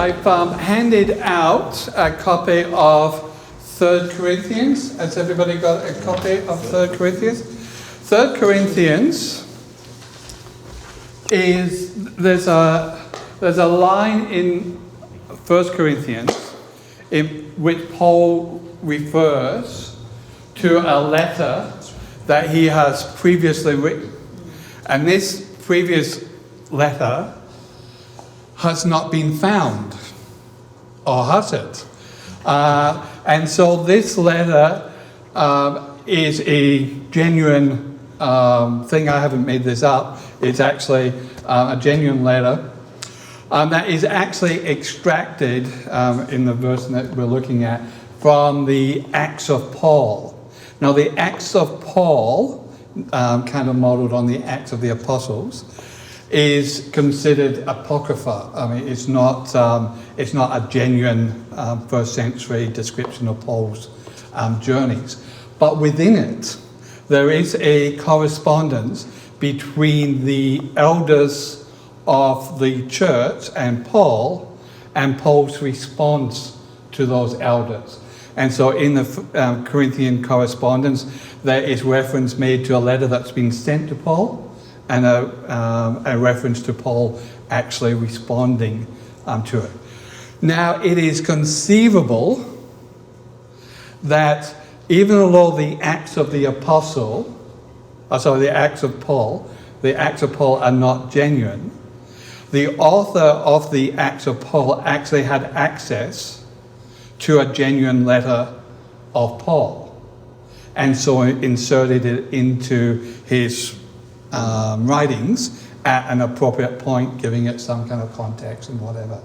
I've handed out a copy of 3 Corinthians. Has everybody got a copy of 3 Corinthians? 3 Corinthians is, there's a line in 1 Corinthians in which Paul refers to a letter that he has previously written. And this previous letter has not been found, or has it? And so this letter is a genuine thing. I haven't made this up. It's actually a genuine letter that is actually extracted in the verse that we're looking at from the Acts of Paul. Now, the Acts of Paul, kind of modeled on the Acts of the Apostles, is considered apocrypha. I mean, it's not a genuine first century description of Paul's journeys. But within it, there is a correspondence between the elders of the church and Paul's response to those elders. And so in the Corinthian correspondence, there is reference made to a letter that's been sent to Paul, and a reference to Paul actually responding to it. Now, it is conceivable that even though the Acts of Paul are not genuine, the author of the Acts of Paul actually had access to a genuine letter of Paul, and so inserted it into his writings at an appropriate point, giving it some kind of context and whatever.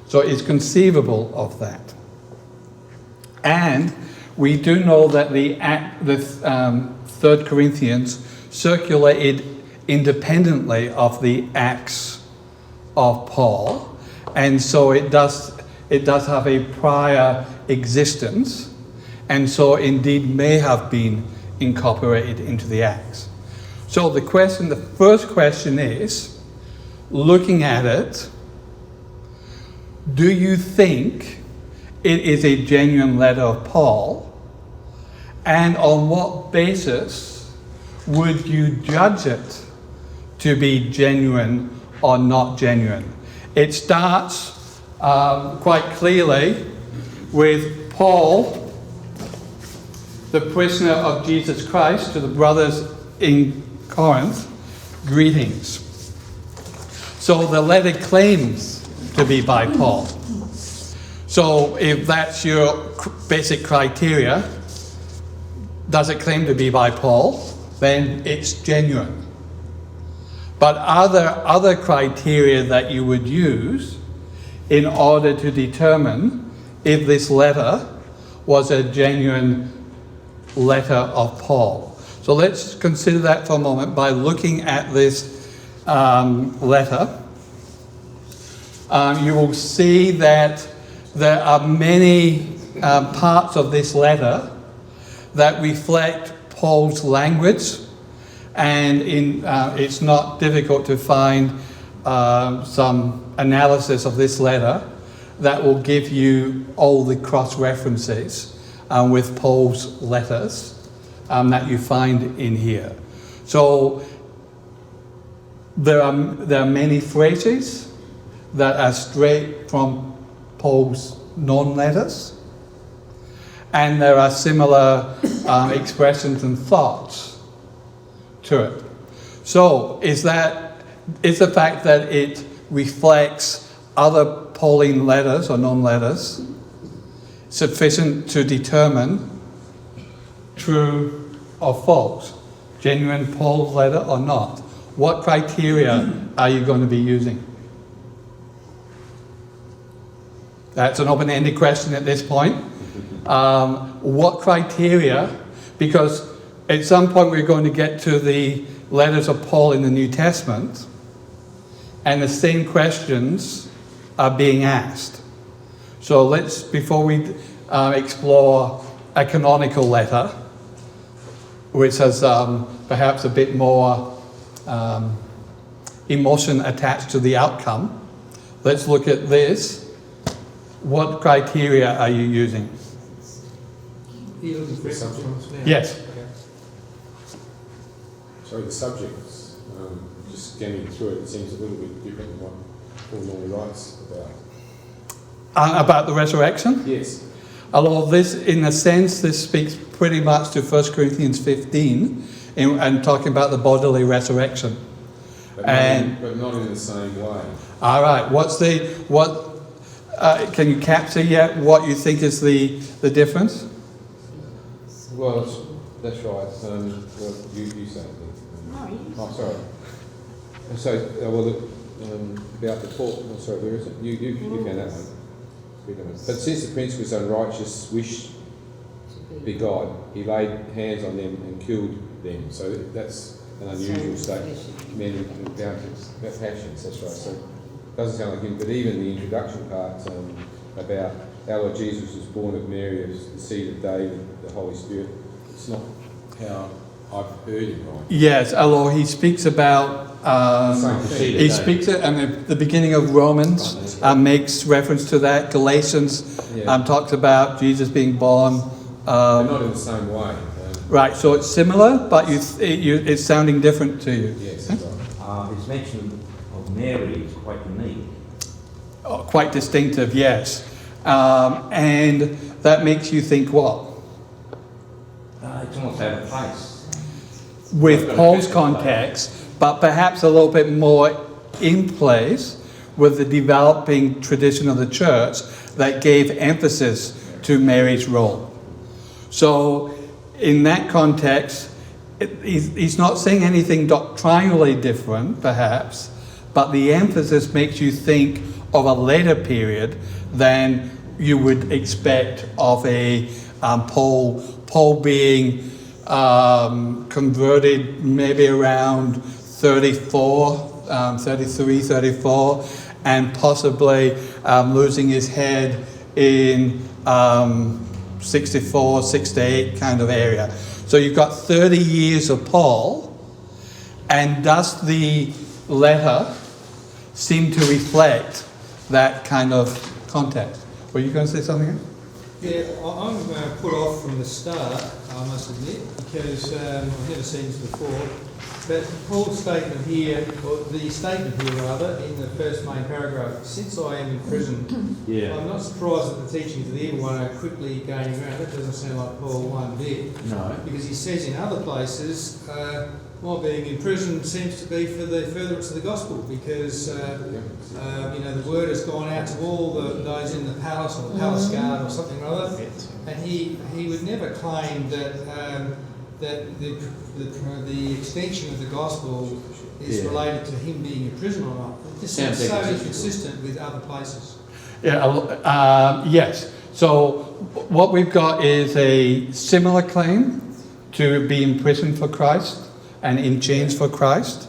So it's conceivable of that. And we do know that the 3 Corinthians circulated independently of the Acts of Paul, and so it does have a prior existence, and so indeed may have been incorporated into the Acts. So the first question is, looking at it, do you think it is a genuine letter of Paul? And on what basis would you judge it to be genuine or not genuine? It starts quite clearly with Paul, the prisoner of Jesus Christ, to the brothers in Corinth, greetings. So the letter claims to be by Paul. So if that's your basic criteria, does it claim to be by Paul? Then it's genuine. But are there other criteria that you would use in order to determine if this letter was a genuine letter of Paul? So let's consider that for a moment by looking at this letter. You will see that there are many parts of this letter that reflect Paul's language, and it's not difficult to find some analysis of this letter that will give you all the cross-references with Paul's letters that you find in here. So there are many phrases that are straight from Paul's known letters, and there are similar expressions and thoughts to it. So is the fact that it reflects other Pauline letters or known letters sufficient to determine true or false, genuine Paul's letter or not? What criteria are you going to be using? That's an open-ended question at this point. What criteria? Because at some point we're going to get to the letters of Paul in the New Testament, and the same questions are being asked. So before we explore a canonical letter, which has perhaps a bit more emotion attached to the outcome, let's look at this. What criteria are you using? Are you looking for subjects now? Yes. Okay. So the subjects, just scanning through it seems a little bit different than what Paul normally writes about. About the resurrection? Yes. Although this, in a sense, this speaks pretty much to 1 Corinthians 15 and talking about the bodily resurrection. But not in the same way. All right. Can you capture yet what you think is the difference? Well, that's right. Well, you say it then. Oh, sorry. So, about the Paul. Oh, sorry, where is it? You found that one. But since the prince was unrighteous, wished to be God, he laid hands on them and killed them. So that's an unusual state. Men down to passions. That's right. So it doesn't sound like him. But even the introduction part about our Lord Jesus was born of Mary, of the seed of David, the Holy Spirit. It's not how I've heard him write. Yes, although he speaks about he speaks at the beginning of Romans, makes reference to that. Galatians talks about Jesus being born. But not in the same way. Right, so it's similar, but it's sounding different to you. Yes, that's right. His mention of Mary is quite unique. Quite distinctive, yes. And that makes you think what? It's almost out of place. With Paul's context, but perhaps a little bit more in place with the developing tradition of the church that gave emphasis to Mary's role. So in that context, he's not saying anything doctrinally different, perhaps, but the emphasis makes you think of a later period than you would expect of a Paul being converted maybe around 33, 34, and possibly losing his head in 64, 68 kind of area. So you've got 30 years of Paul, and does the letter seem to reflect that kind of context? Were you going to say something? Yeah, I'm put off from the start, I must admit, because I've never seen this before. But Paul's statement here, or the statement here rather, in the first main paragraph, since I am in prison, I'm not surprised at the teachings of the evil one are quickly gaining ground. That doesn't sound like Paul one bit. No. Because he says in other places, my being in prison seems to be for the furtherance of the gospel, because the word has gone out to all those in the palace or the palace guard or something or other, and he would never claim that the extension of the gospel is related to him being in prison or not. It just sounds so inconsistent with other places. Yes. So what we've got is a similar claim to be in prison for Christ and in chains for Christ.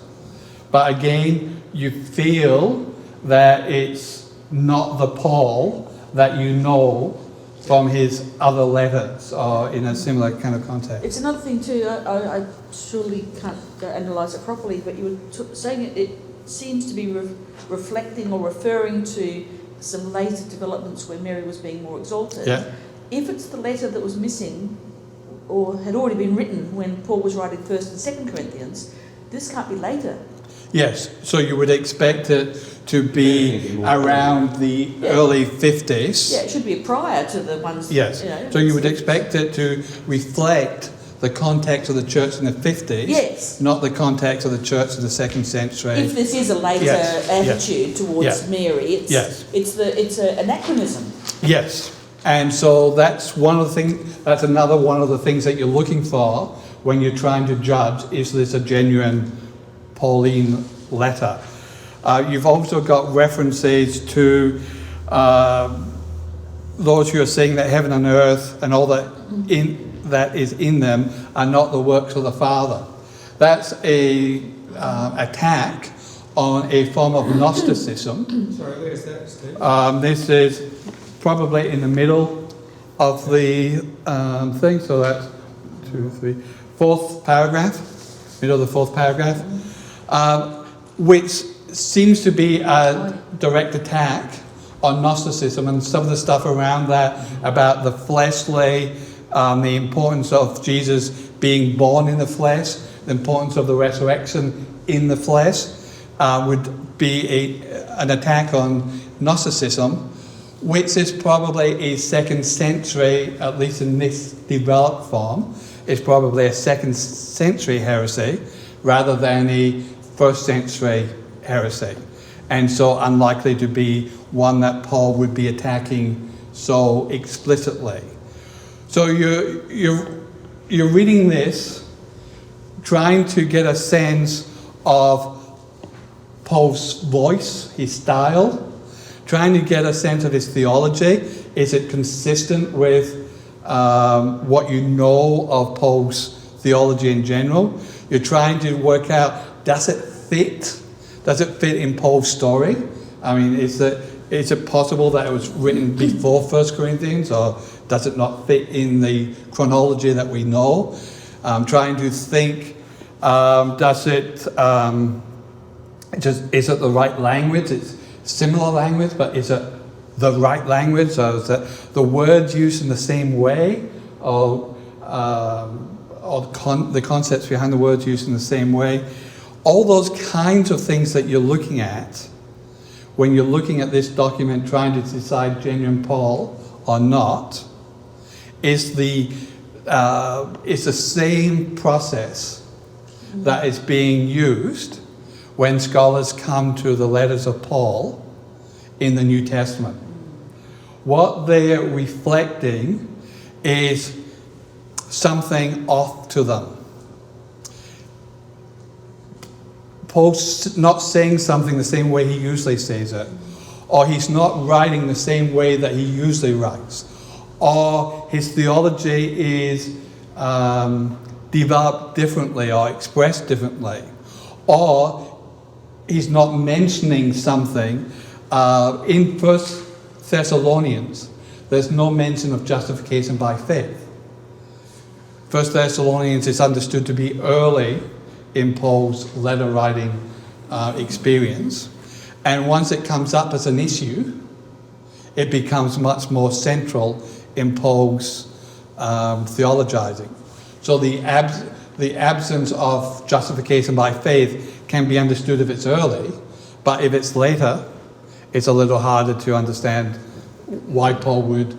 But again, you feel that it's not the Paul that you know from his other letters or in a similar kind of context. It's another thing too, I surely can't analyse it properly, but you were saying it seems to be reflecting or referring to some later developments where Mary was being more exalted. Yeah. If it's the letter that was missing or had already been written when Paul was writing 1st and 2nd Corinthians, this can't be later. Yes, so you would expect it to be around the early 50s. Yeah, it should be prior to the ones. Yes, so you would expect it to reflect the context of the church in the 50s, yes, not the context of the church of the 2nd century. If this is a later attitude towards Mary, it's an anachronism. Yes, and so that's one of the things. That's another one of the things that you're looking for when you're trying to judge: is this a genuine Pauline letter? You've also got references to those who are saying that heaven and earth and all that is in them are not the works of the Father. That's a attack on a form of Gnosticism. Sorry, where's that, Steve? This is probably in the middle of the thing, so that's 2, 3, 4th paragraph, middle of the 4th paragraph, which seems to be a direct attack on Gnosticism and some of the stuff around that about the fleshly, the importance of Jesus being born in the flesh, the importance of the resurrection in the flesh, would be an attack on Gnosticism, which is probably a 2nd century, at least in this developed form, is probably a 2nd century heresy rather than a 1st century heresy. And so unlikely to be one that Paul would be attacking so explicitly. So you're reading this, trying to get a sense of Paul's voice, his style, trying to get a sense of his theology. Is it consistent with what you know of Paul's theology in general? You're trying to work out, does it fit? Does it fit in Paul's story? I mean, is it possible that it was written before 1 Corinthians, or does it not fit in the chronology that we know? Trying to think, is it the right language? It's similar language, but is it the right language? Or is it the words used in the same way, or the concepts behind the words used in the same way? All those kinds of things that you're looking at when you're looking at this document, trying to decide genuine Paul or not, is the same process that is being used when scholars come to the letters of Paul in the New Testament. What they're reflecting is something off to them. Paul's not saying something the same way he usually says it, or he's not writing the same way that he usually writes, or his theology is developed differently or expressed differently, or he's not mentioning something. In 1 Thessalonians, there's no mention of justification by faith. 1 Thessalonians is understood to be early in Paul's letter writing experience, and once it comes up as an issue, it becomes much more central in Paul's theologizing. So the absence of justification by faith can be understood if it's early, but if it's later, it's a little harder to understand why Paul would,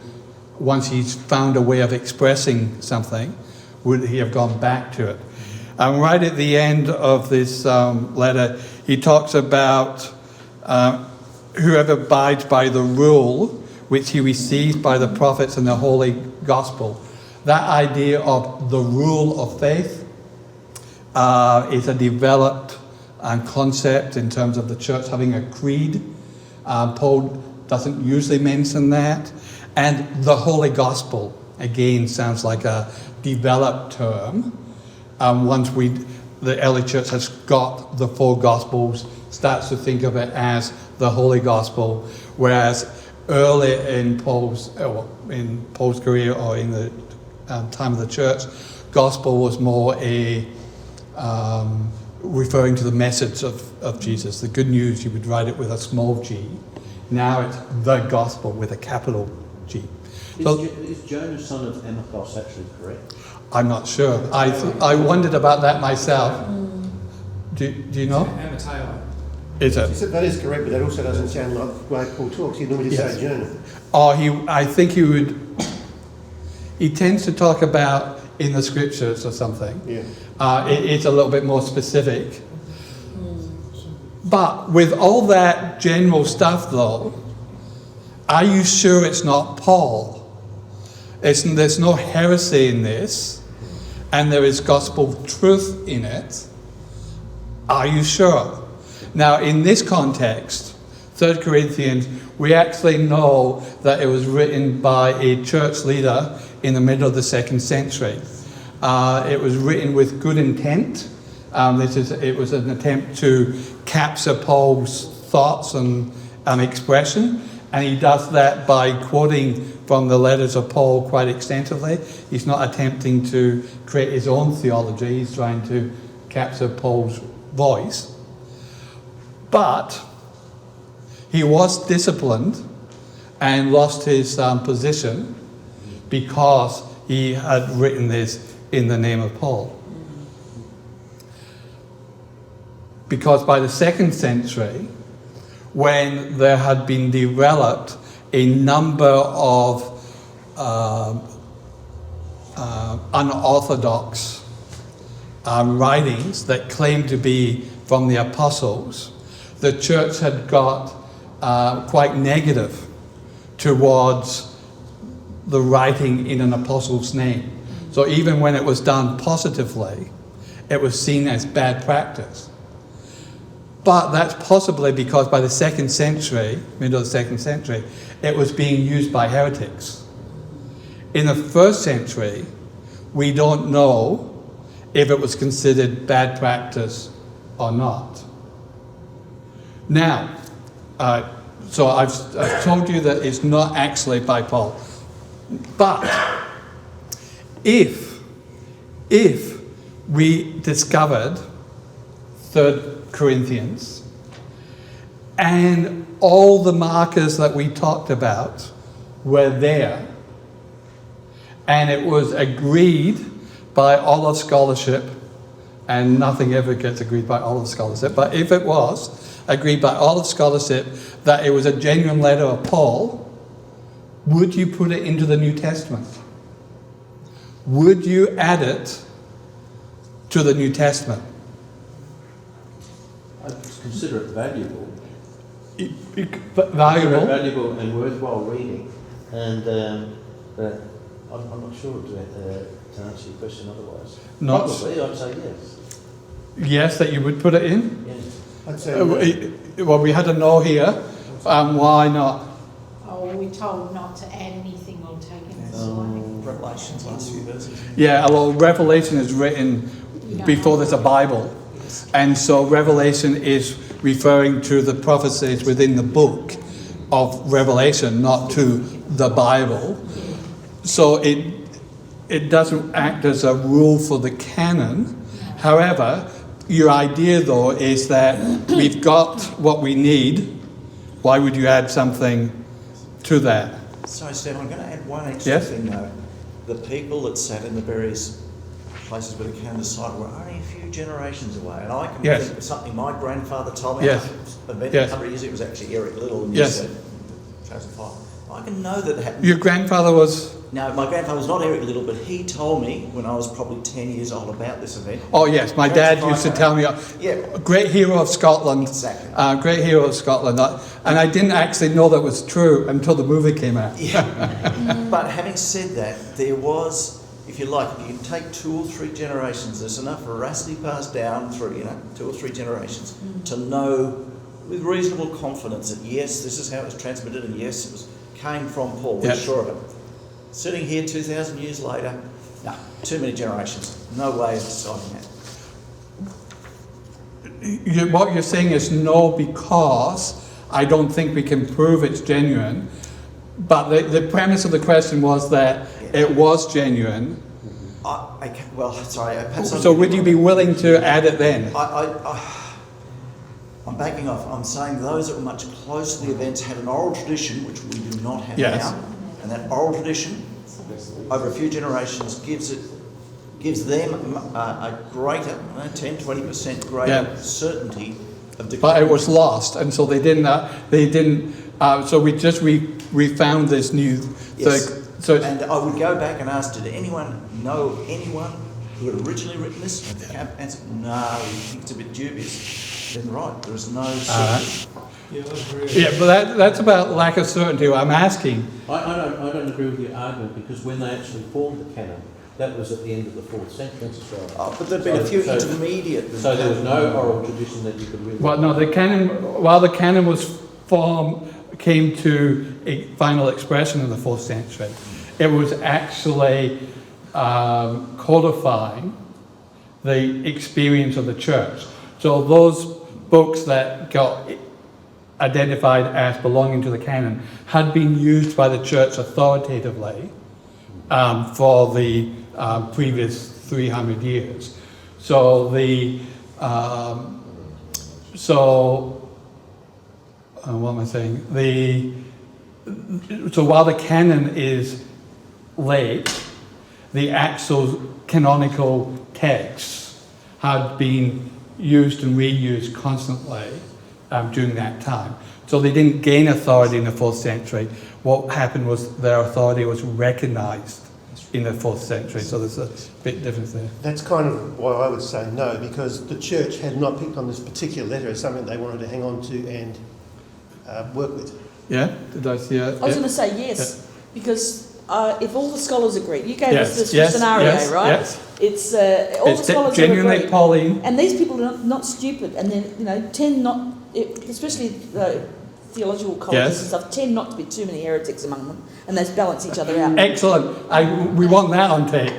once he's found a way of expressing something, would he have gone back to it. And right at the end of this letter, he talks about whoever abides by the rule which he receives by the prophets and the holy gospel. That idea of the rule of faith is a developed concept in terms of the church having a creed. Paul doesn't usually mention that. And the holy gospel, again, sounds like a developed term. Once the early church has got the 4 gospels, starts to think of it as the holy gospel, whereas early in Paul's career, or in the time of the church, gospel was more a referring to the message of Jesus, the good news. You would write it with a small g. Now it's the gospel with a capital G. Is Jonah son of Amichos actually correct? I'm not sure. I wondered about that myself. Do you know? Amateo. Is it? He said that is correct, but that also doesn't sound like the way Paul talks. He normally just say Jonah. Oh, I think he would. He tends to talk about in the scriptures or something. Yeah. It's a little bit more specific. But with all that general stuff, though, are you sure it's not Paul? There's no heresy in this, and there is gospel truth in it. Are you sure? Now, in this context, 3 Corinthians, we actually know that it was written by a church leader in the middle of the 2nd century. It was written with good intent. It was an attempt to capture Paul's thoughts and expression, and he does that by quoting from the letters of Paul quite extensively. He's not attempting to create his own theology. He's trying to capture Paul's voice. But he was disciplined and lost his position because he had written this in the name of Paul. Because by the 2nd century, when there had been developed a number of unorthodox writings that claimed to be from the apostles, the church had got quite negative towards the writing in an apostle's name. So even when it was done positively, it was seen as bad practice. But that's possibly because by the 2nd century, middle of the 2nd century, it was being used by heretics. In the 1st century, we don't know if it was considered bad practice or not. Now, so I've told you that it's not actually by Paul. But if we discovered 3rd Corinthians and all the markers that we talked about were there, and it was agreed by all of scholarship, and nothing ever gets agreed by all of scholarship, but if it was agreed by all of scholarship that it was a genuine letter of Paul, would you put it into the New Testament? Would you add it to the New Testament? I consider it valuable. Valuable? Consider it valuable and worthwhile reading. And but I'm not sure to answer your question otherwise. Not Probably, I'd say yes. Yes, that you would put it in? Yes. I'd say Well, we had a no here. Why not? Oh, we're told not to add anything or take anything away. Revelation's last few verses. Yeah, although Revelation is written before there's a Bible. And so Revelation is referring to the prophecies within the book of Revelation, not to the Bible. So it doesn't act as a rule for the canon. However, your idea though is that we've got what we need. Why would you add something to that? Sorry, Stephen, I'm going to add one extra thing though. The people that sat in the various places where the canon decided were only a few generations away. And I can think of something my grandfather told me. Yes. A 100 years ago, it was actually Eric Little. And Yes. Chosen Fire. I can know that happened. Your grandfather was... No, my grandfather was not Eric Little, but he told me when I was probably 10 years old about this event. Oh yes, my dad used to tell me, great hero of Scotland, Exactly. Great hero of Scotland. And I didn't actually know that was true until the movie came out. Yeah. But having said that, there was, if you like, if you can take 2 or 3 generations, there's enough veracity passed down through, 2 or 3 generations to know with reasonable confidence that yes, this is how it was transmitted, and yes, came from Paul. We're sure of it. Sitting here 2,000 years later, no, too many generations. No way of deciding that. What you're saying is no, because I don't think we can prove it's genuine. But the premise of the question was that it was genuine. So would you be willing to add it then? I'm backing off. I'm saying those that were much closer to the events had an oral tradition, which we do not have now. And that oral tradition, over a few generations, gives them a greater, 10-20% greater certainty of the. But it was lost, and so they didn't. So we found this new. Yes. And I would go back and ask, did anyone know anyone who had originally written this? And the answer, no, we think it's a bit dubious. Then right, there is no certainty. Yeah, but that's about lack of certainty. I'm asking. I don't agree with your argument, because when they actually formed the canon, that was at the end of the 4th century. But there'd been a few intermediate. So there was no oral tradition that you could really. Well, no, the canon. While the canon was formed, came to a final expression in the 4th century. It was actually codifying the experience of the church. So those books that got identified as belonging to the canon had been used by the church authoritatively for the previous 300 years. So what am I saying? So while the canon is late, the actual canonical texts had been used and reused constantly during that time. So they didn't gain authority in the 4th century. What happened was their authority was recognised in the 4th century. So there's a bit difference there. That's kind of why I would say no, because the church had not picked on this particular letter as something they wanted to hang on to and work with. Yeah? Did I see it? I was going to say yes, because if all the scholars agree, you gave us this scenario, right? Yes. It's all the scholars genuinely agree, Pauline. and these people are not stupid, and then tend not, especially theological colleges and stuff, tend not to be too many heretics among them, and they balance each other out. Excellent. We want that on tape.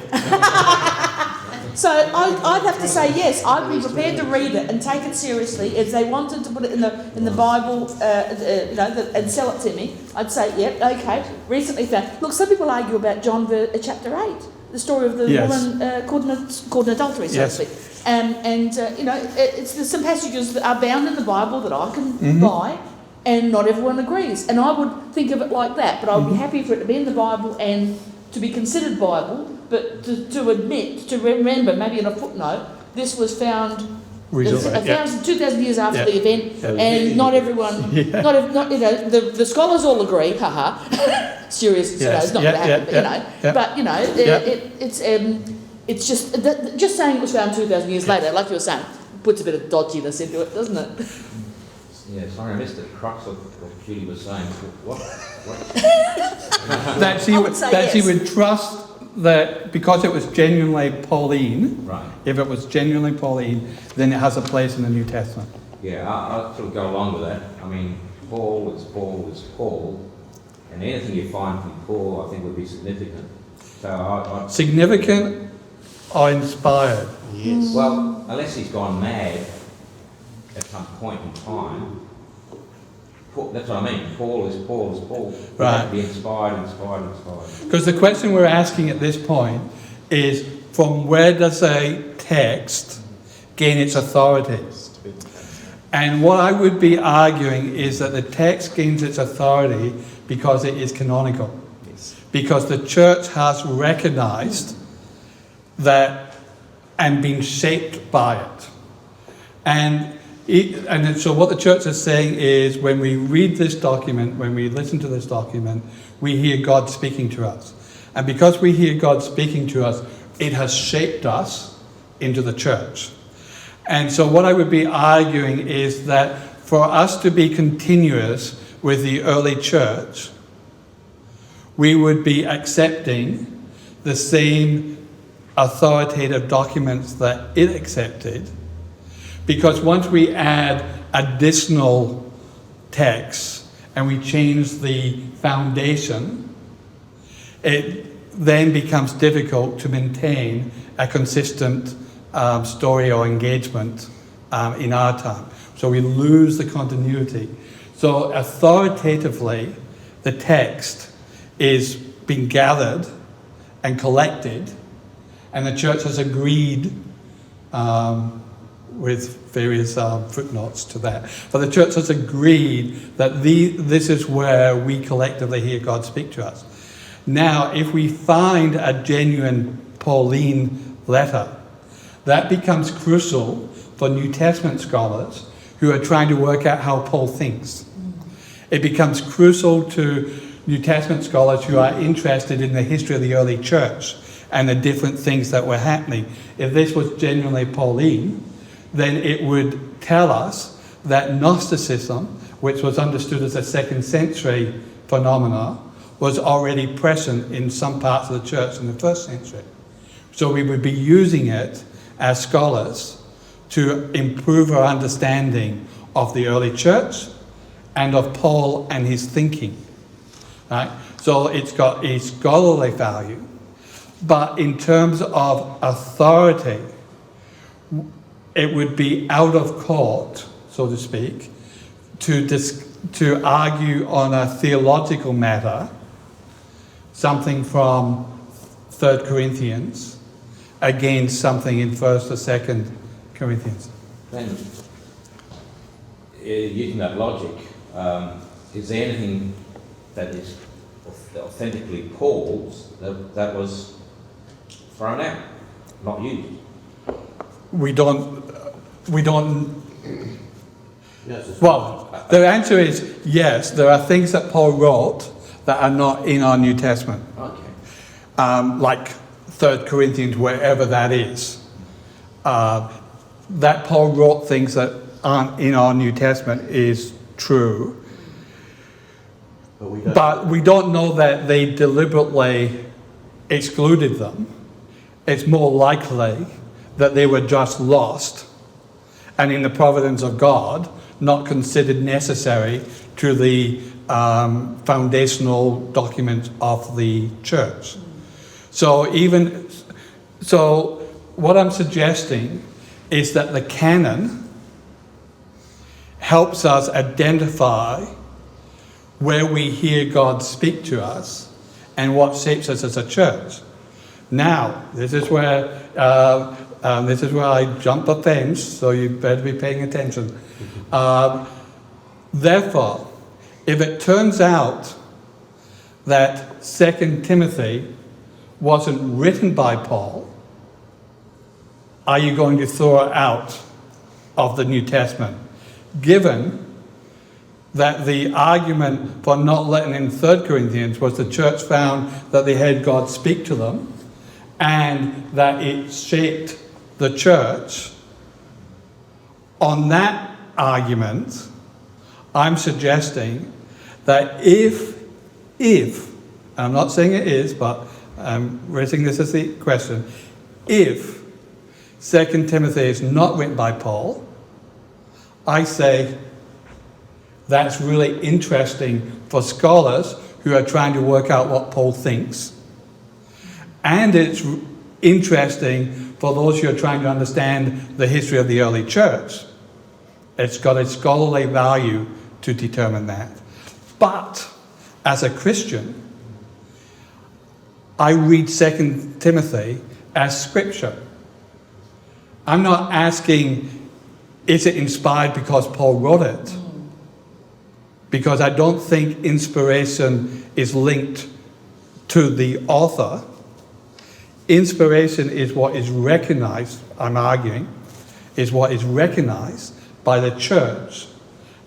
So I'd have to say yes. I'd be prepared to read it and take it seriously. If they wanted to put it in the Bible, and sell it to me, I'd say, yep, okay. Recently found. Look, some people argue about John chapter 8, the story of the woman caught in adultery, so to speak. There's some passages that are bound in the Bible that I can buy, and not everyone agrees. And I would think of it like that. But I would be happy for it to be in the Bible and to be considered Bible. But to admit, to remember, maybe in a footnote, this was found 2,000 years after the event, and not everyone, the scholars all agree, serious, it's not going to happen, it's just saying it was found 2,000 years later, like you were saying, puts a bit of dodginess into it, doesn't it? Yeah, sorry, I missed the crux of what Judy was saying. What? That she would trust that because it was genuinely Pauline, right. If it was genuinely Pauline, then it has a place in the New Testament. Yeah, I'll sort of go along with that. I mean, Paul is Paul, and anything you find from Paul, I think, would be significant. So significant or inspired? Yes. Well, unless he's gone mad at some point in time. That's what I mean. Paul is Paul. Right. Be inspired. Because the question we're asking at this point is, from where does a text gain its authority? And what I would be arguing is that the text gains its authority because it is canonical. Because the church has recognised that and been shaped by it. And so what the church is saying is, when we read this document, when we listen to this document, we hear God speaking to us. And because we hear God speaking to us, it has shaped us into the church. And so what I would be arguing is that for us to be continuous with the early church, we would be accepting the same authoritative documents that it accepted. Because once we add additional texts and we change the foundation, it then becomes difficult to maintain a consistent story or engagement in our time. So we lose the continuity. So authoritatively, the text is being gathered and collected, and the church has agreed with various footnotes to that. But the church has agreed that this is where we collectively hear God speak to us. Now, if we find a genuine Pauline letter, that becomes crucial for New Testament scholars who are trying to work out how Paul thinks. It becomes crucial to New Testament scholars who are interested in the history of the early church and the different things that were happening. If this was genuinely Pauline, then it would tell us that Gnosticism, which was understood as a 2nd century phenomena, was already present in some parts of the church in the 1st century. So we would be using it as scholars to improve our understanding of the early church and of Paul and his thinking. Right? So it's got a scholarly value, but in terms of authority, it would be out of court, so to speak, to argue on a theological matter, something from 3rd Corinthians, against something in 1st or 2nd Corinthians. Then, using that logic, is there anything that is authentically Paul's that was thrown out, not used? We don't. Yes, Well, the answer is yes. There are things that Paul wrote that are not in our New Testament, Okay. like 3 Corinthians, wherever that is. That Paul wrote things that aren't in our New Testament is true. But we don't know that they deliberately excluded them. It's more likely that they were just lost and in the providence of God, not considered necessary to the foundational document of the church. So what I'm suggesting is that the canon helps us identify where we hear God speak to us and what shapes us as a church. Now, this is where I jump the fence, so you better be paying attention. Therefore, if it turns out that 2 Timothy wasn't written by Paul, are you going to throw it out of the New Testament? Given that the argument for not letting in 3 Corinthians was the church found that they had God speak to them and that it shaped the church. On that argument, I'm suggesting that if, I'm not saying it is, but I'm raising this as the question, if 2 Timothy is not written by Paul, I say that's really interesting for scholars who are trying to work out what Paul thinks. And it's interesting for those who are trying to understand the history of the early church. It's got a scholarly value to determine that. But as a Christian, I read 2 Timothy as scripture. I'm not asking, is it inspired because Paul wrote it? Because I don't think inspiration is linked to the author. Inspiration is what is recognized, I'm arguing, is what is recognized by the church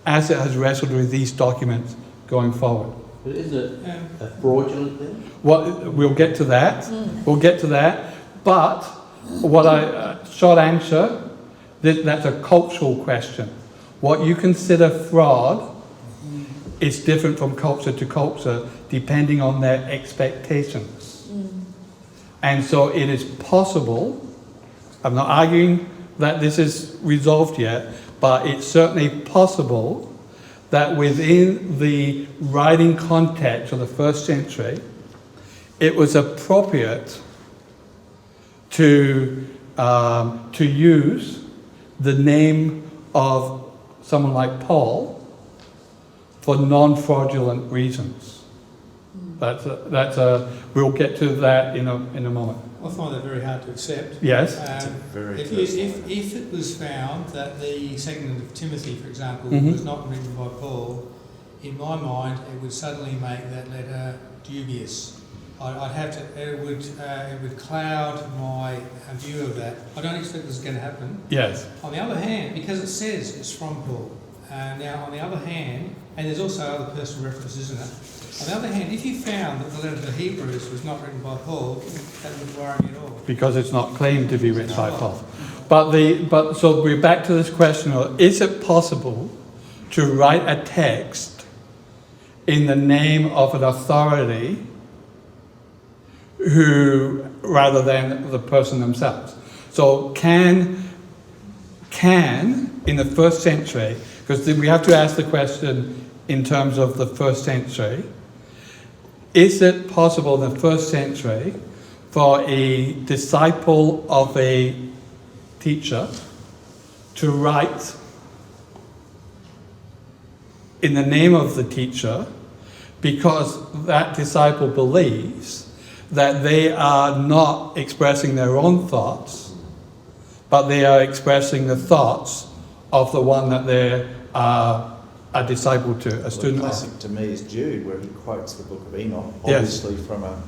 as it has wrestled with these documents going forward. But isn't it a fraudulent thing? Well, we'll get to that. We'll get to that. But short answer, that's a cultural question. What you consider fraud is different from culture to culture, depending on their expectations. And so it is possible, I'm not arguing that this is resolved yet, but it's certainly possible that within the writing context of the first century, it was appropriate to use the name of someone like Paul for non-fraudulent reasons. We'll get to that in a moment. I find that very hard to accept. Yes. If it was found that the 2nd of Timothy, for example, was not written by Paul, in my mind, it would suddenly make that letter dubious. It would cloud my view of that. I don't expect this is going to happen. Yes. On the other hand, because it says it's from Paul, now on the other hand, and there's also other personal references, isn't it? On the other hand, if you found that the letter to Hebrews was not written by Paul, that wouldn't worry me at all. Because it's not claimed to be written by Paul. So we're back to this question of, is it possible to write a text in the name of an authority rather than the person themselves? So can in the first century, because we have to ask the question in terms of the first century, is it possible in the first century for a disciple of a teacher to write in the name of the teacher because that disciple believes that they are not expressing their own thoughts, but they are expressing the thoughts of the one that they're a disciple to, a Well, the student of. classic to me is Jude, where he quotes the Book of Enoch, Yes. obviously from about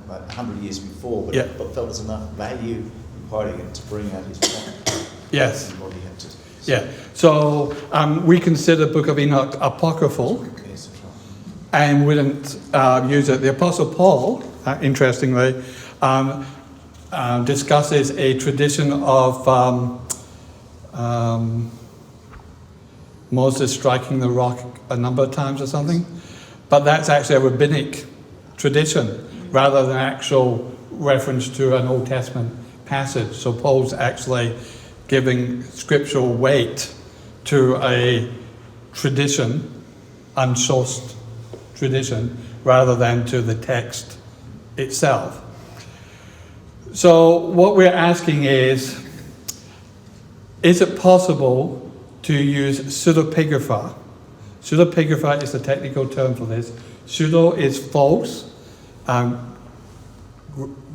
100 years before, but, Yeah. but felt there's enough value in quoting it to bring out his point. Yes. And what he had to say. Yeah. So we consider the Book of Enoch apocryphal Yes, that's right. and wouldn't use it. The Apostle Paul, interestingly, discusses a tradition of Moses striking the rock a number of times or something, but that's actually a rabbinic tradition rather than actual reference to an Old Testament passage. So Paul's actually giving scriptural weight to a tradition, unsourced tradition, rather than to the text itself. So what we're asking is it possible to use pseudepigrapha? Pseudepigrapha is the technical term for this. Pseudo is false.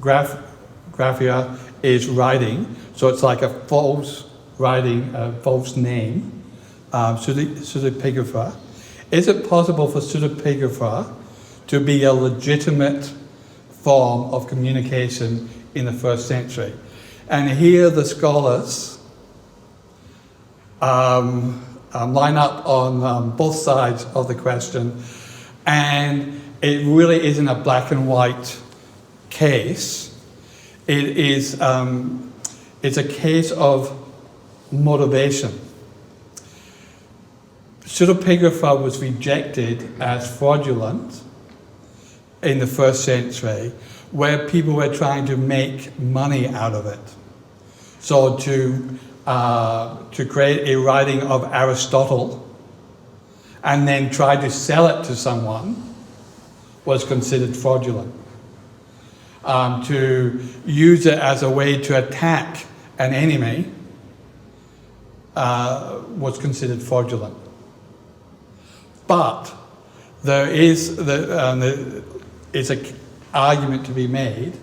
Graphia is writing, so it's like a false writing, a false name. Pseudepigrapha. Is it possible for pseudepigrapha to be a legitimate form of communication in the first century? And here the scholars line up on both sides of the question, and it really isn't a black and white case. It is it's a case of motivation. Pseudepigrapha was rejected as fraudulent in the first century, where people were trying to make money out of it. So to create a writing of Aristotle and then try to sell it to someone was considered fraudulent. To use it as a way to attack an enemy was considered fraudulent. But there is an argument to be made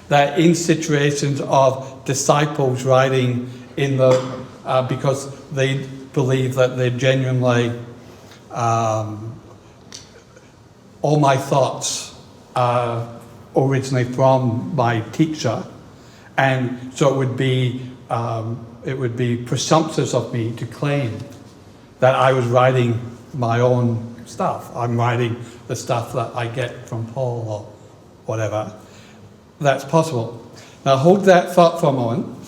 that in situations of disciples writing in the because they believe that they're genuinely all my thoughts are originally from my teacher, and so it would be presumptuous of me to claim that I was writing my own stuff. I'm writing the stuff that I get from Paul or whatever. That's possible. Now hold that thought for a moment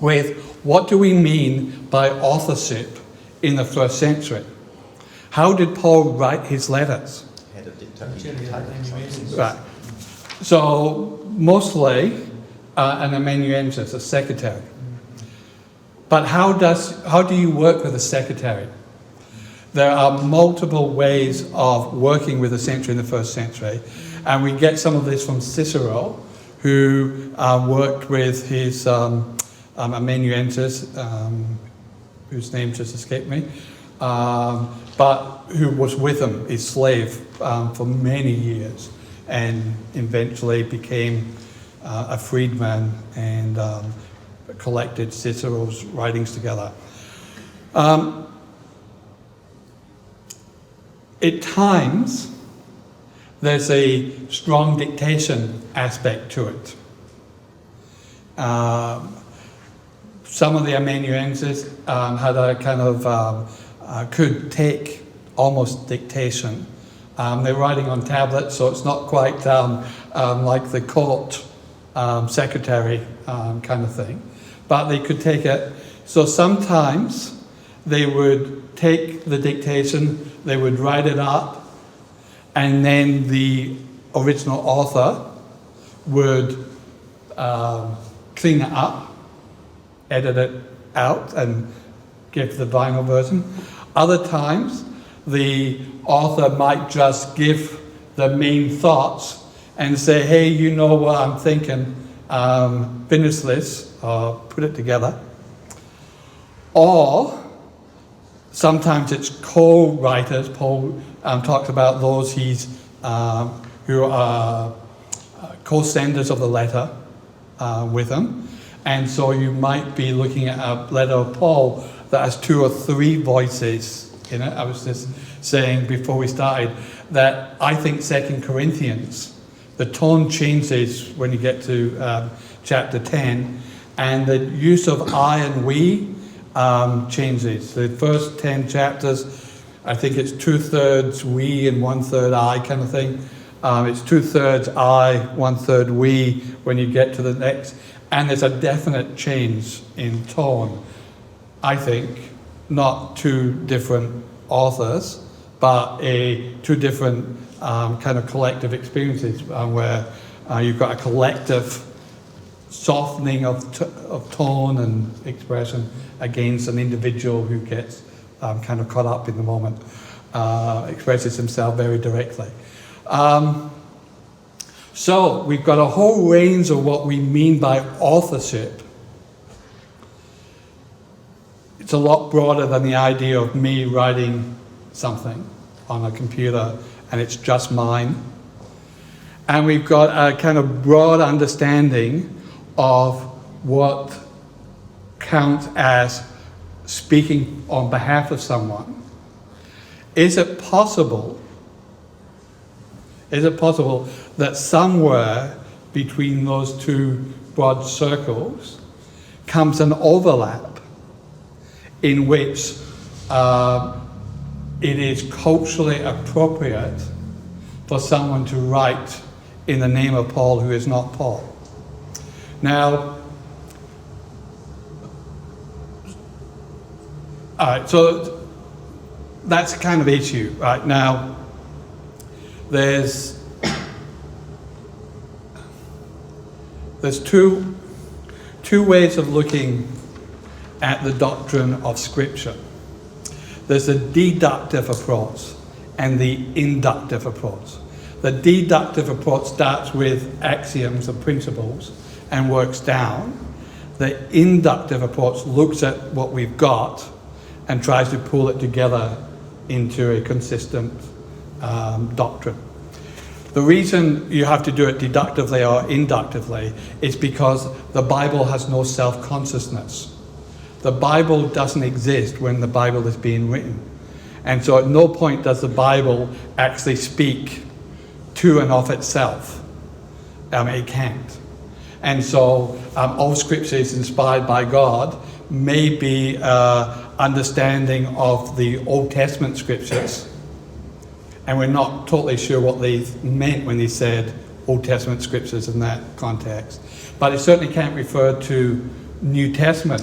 with what do we mean by authorship in the first century? How did Paul write his letters? Had a Amanuensis. Right. So mostly an amanuensis, a secretary. But how do you work with a secretary? There are multiple ways of working with a secretary in the first century, and we get some of this from Cicero, who worked with his amanuensis, whose name just escaped me, but who was with him, his slave, for many years, and eventually became a freedman and collected Cicero's writings together. At times, there's a strong dictation aspect to it. Some of the amanuenses had a kind of could take almost dictation. They're writing on tablets, so it's not quite like the court secretary kind of thing, but they could take it. So sometimes they would take the dictation, they would write it up, and then the original author would clean it up, edit it out, and give the final version. Other times, the author might just give the main thoughts and say, hey, you know what I'm thinking, finish this, or put it together. Or sometimes it's co-writers. Paul talks about those who are co-senders of the letter with him. And so you might be looking at a letter of Paul that has 2 or 3 voices in it. I was just saying before we started that I think 2 Corinthians, the tone changes when you get to chapter 10, and the use of I and we changes. The first 10 chapters, I think it's 2/3 we and 1/3 I kind of thing. It's 2/3 I, 1/3 we when you get to the next. And there's a definite change in tone. I think not two different authors, but two different kind of collective experiences where you've got a collective softening of tone and expression against an individual who gets kind of caught up in the moment, expresses himself very directly. So we've got a whole range of what we mean by authorship. It's a lot broader than the idea of me writing something on a computer and it's just mine. And we've got a kind of broad understanding of what counts as speaking on behalf of someone. Is it possible that somewhere between those two broad circles comes an overlap in which it is culturally appropriate for someone to write in the name of Paul who is not Paul? Now, all right, so that's a kind of issue. Right now, there's two ways of looking at the doctrine of Scripture. There's a deductive approach and the inductive approach. The deductive approach starts with axioms and principles and works down. The inductive approach looks at what we've got and tries to pull it together into a consistent doctrine. The reason you have to do it deductively or inductively is because the Bible has no self-consciousness. The Bible doesn't exist when the Bible is being written. And so at no point does the Bible actually speak to and of itself. It can't. And so all Scripture is inspired by God, may be understanding of the Old Testament Scriptures, and we're not totally sure what they meant when they said Old Testament Scriptures in that context. But it certainly can't refer to New Testament.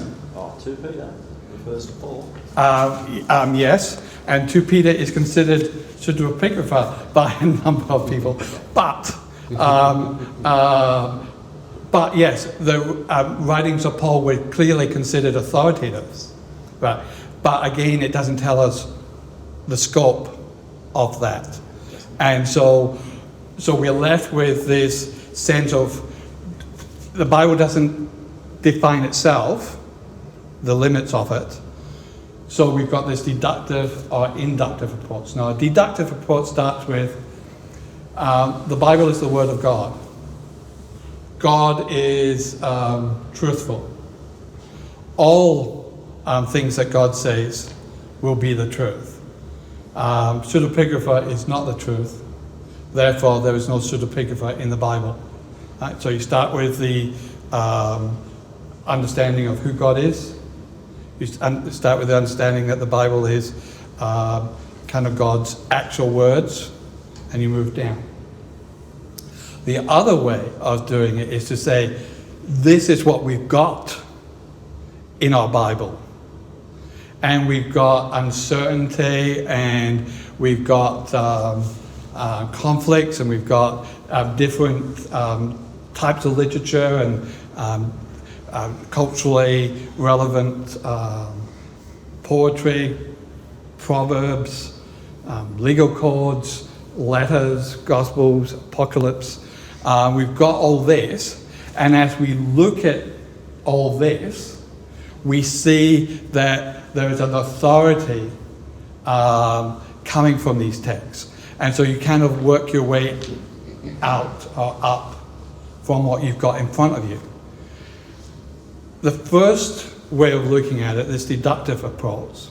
2 Peter refers to Paul. Yes, and 2 Peter is considered pseudepigrapha by a number of people. But yes, the writings of Paul were clearly considered authoritative. Right. But again, it doesn't tell us the scope of that. And so we're left with this sense of the Bible doesn't define itself, the limits of it. So we've got this deductive or inductive approach. Now, a deductive approach starts with the Bible is the Word of God. God is truthful. All things that God says will be the truth. Pseudepigrapha is not the truth. Therefore, there is no pseudepigrapha in the Bible. Right? So you start with the understanding of who God is. You start with the understanding that the Bible is kind of God's actual words, and you move down. The other way of doing it is to say, this is what we've got in our Bible. And we've got uncertainty, and we've got conflicts, and we've got different types of literature and culturally relevant poetry, proverbs, legal codes, letters, gospels, apocalypse. We've got all this, and as we look at all this, we see that there is an authority coming from these texts. And so you kind of work your way out or up from what you've got in front of you. The first way of looking at it, this deductive approach,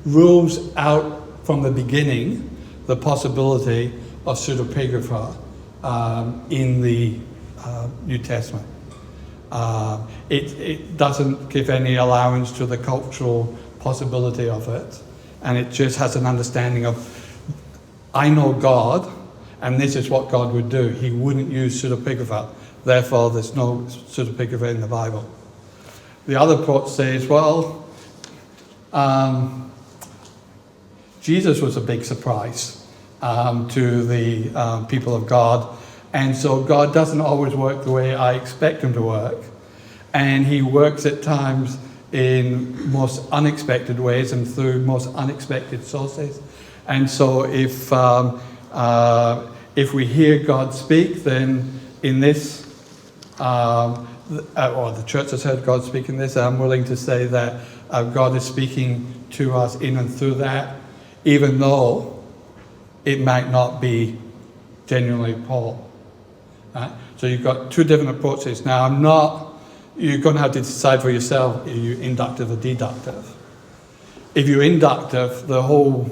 rules out from the beginning the possibility of pseudepigrapha in the New Testament. It doesn't give any allowance to the cultural possibility of it, and it just has an understanding of, I know God, and this is what God would do. He wouldn't use pseudepigrapha, therefore there's no pseudepigrapha in the Bible. The other approach says, well, Jesus was a big surprise to the people of God, and so God doesn't always work the way I expect him to work, and he works at times in most unexpected ways and through most unexpected sources. And so if we hear God speak, then in this, or the church has heard God speak in this, I'm willing to say that God is speaking to us in and through that, even though it might not be genuinely Paul. Right? So you've got two different approaches. Now, you're going to have to decide for yourself, are you inductive or deductive? If you're inductive, the whole,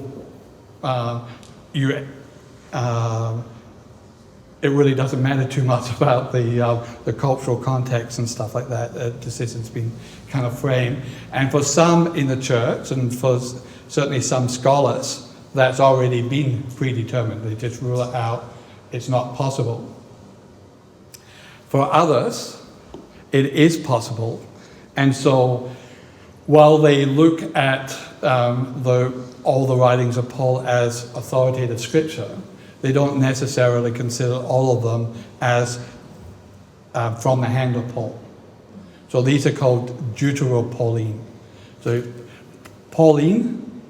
it really doesn't matter too much about the cultural context and stuff like that. Decision's been kind of framed. And for some in the church, and for certainly some scholars, that's already been predetermined. They just rule it out. It's not possible. For others, it is possible. And so while they look at all the writings of Paul as authoritative scripture, they don't necessarily consider all of them as from the hand of Paul. So these are called Deutero-Pauline. So Pauline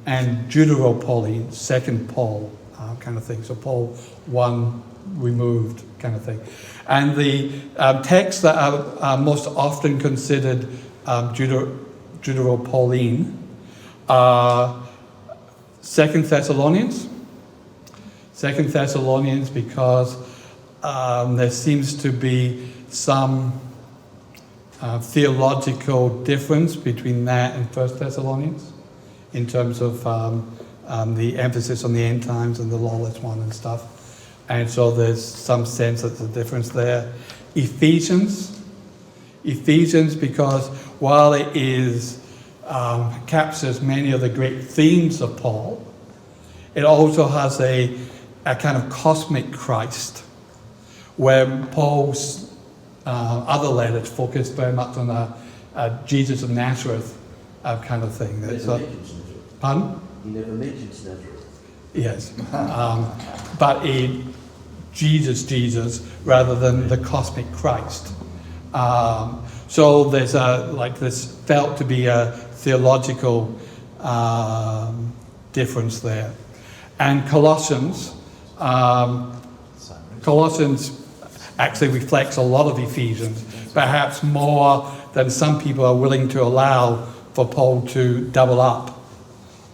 and Deutero-Pauline, second Paul kind of thing. So Paul one removed kind of thing. And the texts that are most often considered Deutero-Pauline are 2 Thessalonians. 2 Thessalonians because there seems to be some theological difference between that and 1 Thessalonians in terms of the emphasis on the end times and the lawless one and stuff. And so there's some sense that there's a difference there. Ephesians because while it captures many of the great themes of Paul, it also has a kind of cosmic Christ, where Paul's other letters focus very much on Jesus of Nazareth kind of thing. Pardon? He never mentions Nazareth. Yes, but Jesus, rather than the cosmic Christ. So there's this felt to be a theological difference there. And Colossians actually reflects a lot of Ephesians, perhaps more than some people are willing to allow for Paul to double up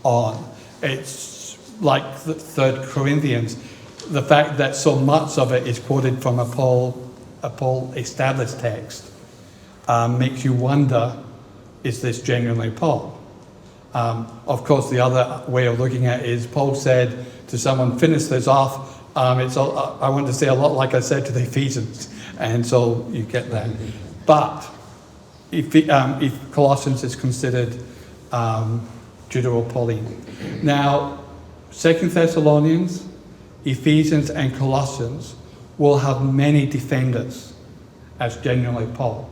on. It's like the 3 Corinthians, the fact that so much of it is quoted from a Paul established text makes you wonder, is this genuinely Paul? Of course, the other way of looking at it is Paul said to someone, finish this off. I want to say a lot like I said to the Ephesians. And so you get that. But if Colossians is considered Deutero-Pauline. Now, 2 Thessalonians, Ephesians and Colossians will have many defenders as genuinely Paul.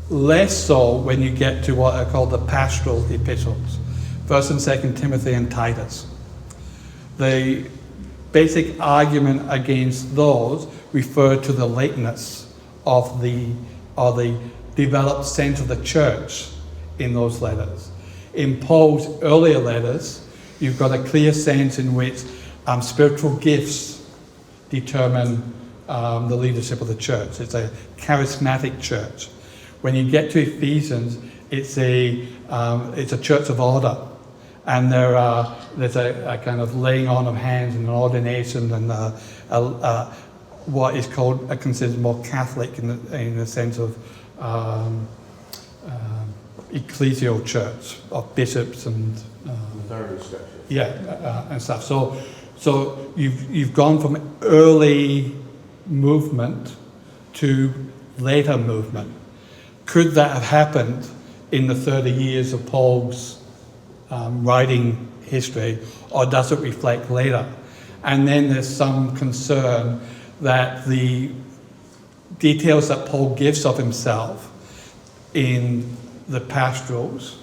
Less so when you get to what are called the pastoral epistles, 1 and 2 Timothy and Titus. The basic argument against those refer to the lateness of the developed sense of the church in those letters. In Paul's earlier letters, you've got a clear sense in which spiritual gifts determine the leadership of the church. It's a charismatic church. When you get to Ephesians, it's a church of order, and there's a kind of laying on of hands and an ordination and what is considered more Catholic in the sense of ecclesial church of bishops and Authority structure. and stuff. So you've gone from early movement to later movement. Could that have happened in the 30 years of Paul's writing history, or does it reflect later? And then there's some concern that the details that Paul gives of himself in the pastorals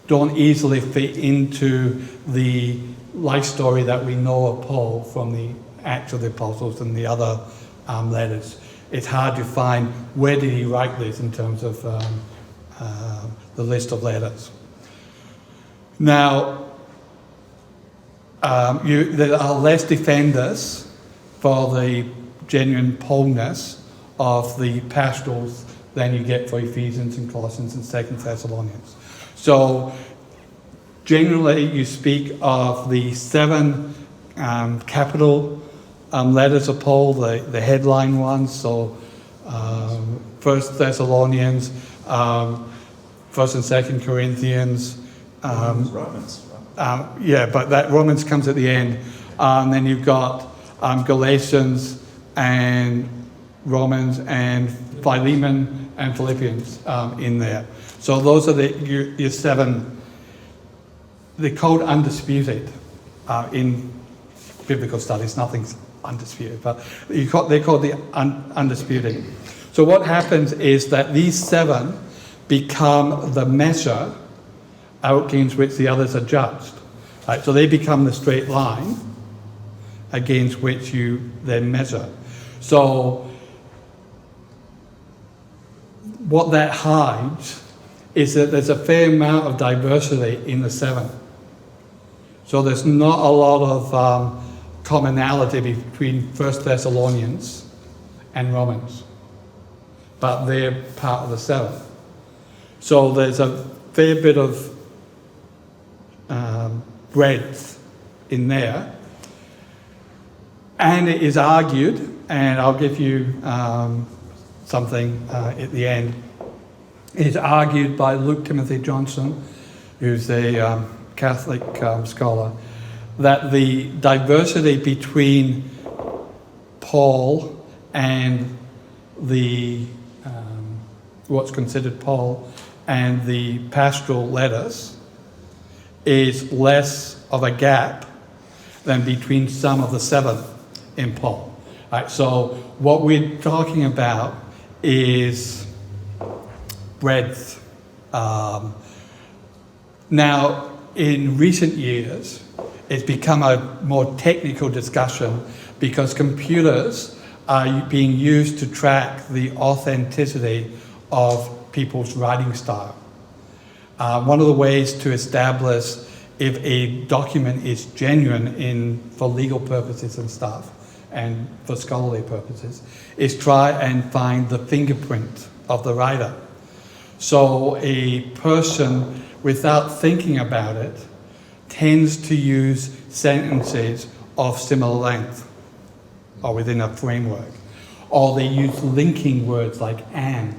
don't easily fit into the life story that we know of Paul from the Acts of the Apostles and the other letters. It's hard to find where did he write this in terms of the list of letters. Now, there are less defenders for the genuine Paulness of the pastorals than you get for Ephesians and Colossians and 2 Thessalonians. So generally you speak of the 7 capital letters of Paul, the headline ones, so 1 Thessalonians, 1 and 2 Corinthians. Romans. But that Romans comes at the end. Then you've got Galatians and Romans and Philemon and Philippians in there. So those are your 7. They're called undisputed in biblical studies. Nothing's undisputed, but they're called the undisputed. So what happens is that these 7 become the measure against which the others are judged. Right? So they become the straight line against which you then measure. So what that hides is that there's a fair amount of diversity in the 7. So there's not a lot of commonality between 1 Thessalonians and Romans, but they're part of the 7. So there's a fair bit of breadth in there, and it is argued, and I'll give you something at the end. It is argued by Luke Timothy Johnson, who's a Catholic scholar, that the diversity between Paul and the what's considered Paul and the pastoral letters is less of a gap than between some of the 7 in Paul. Right, so what we're talking about is breadth. Now, in recent years, it's become a more technical discussion because computers are being used to track the authenticity of people's writing style. One of the ways to establish if a document is genuine for legal purposes and stuff, and for scholarly purposes, is try and find the fingerprint of the writer. So a person, without thinking about it, tends to use sentences of similar length or within a framework. Or they use linking words like and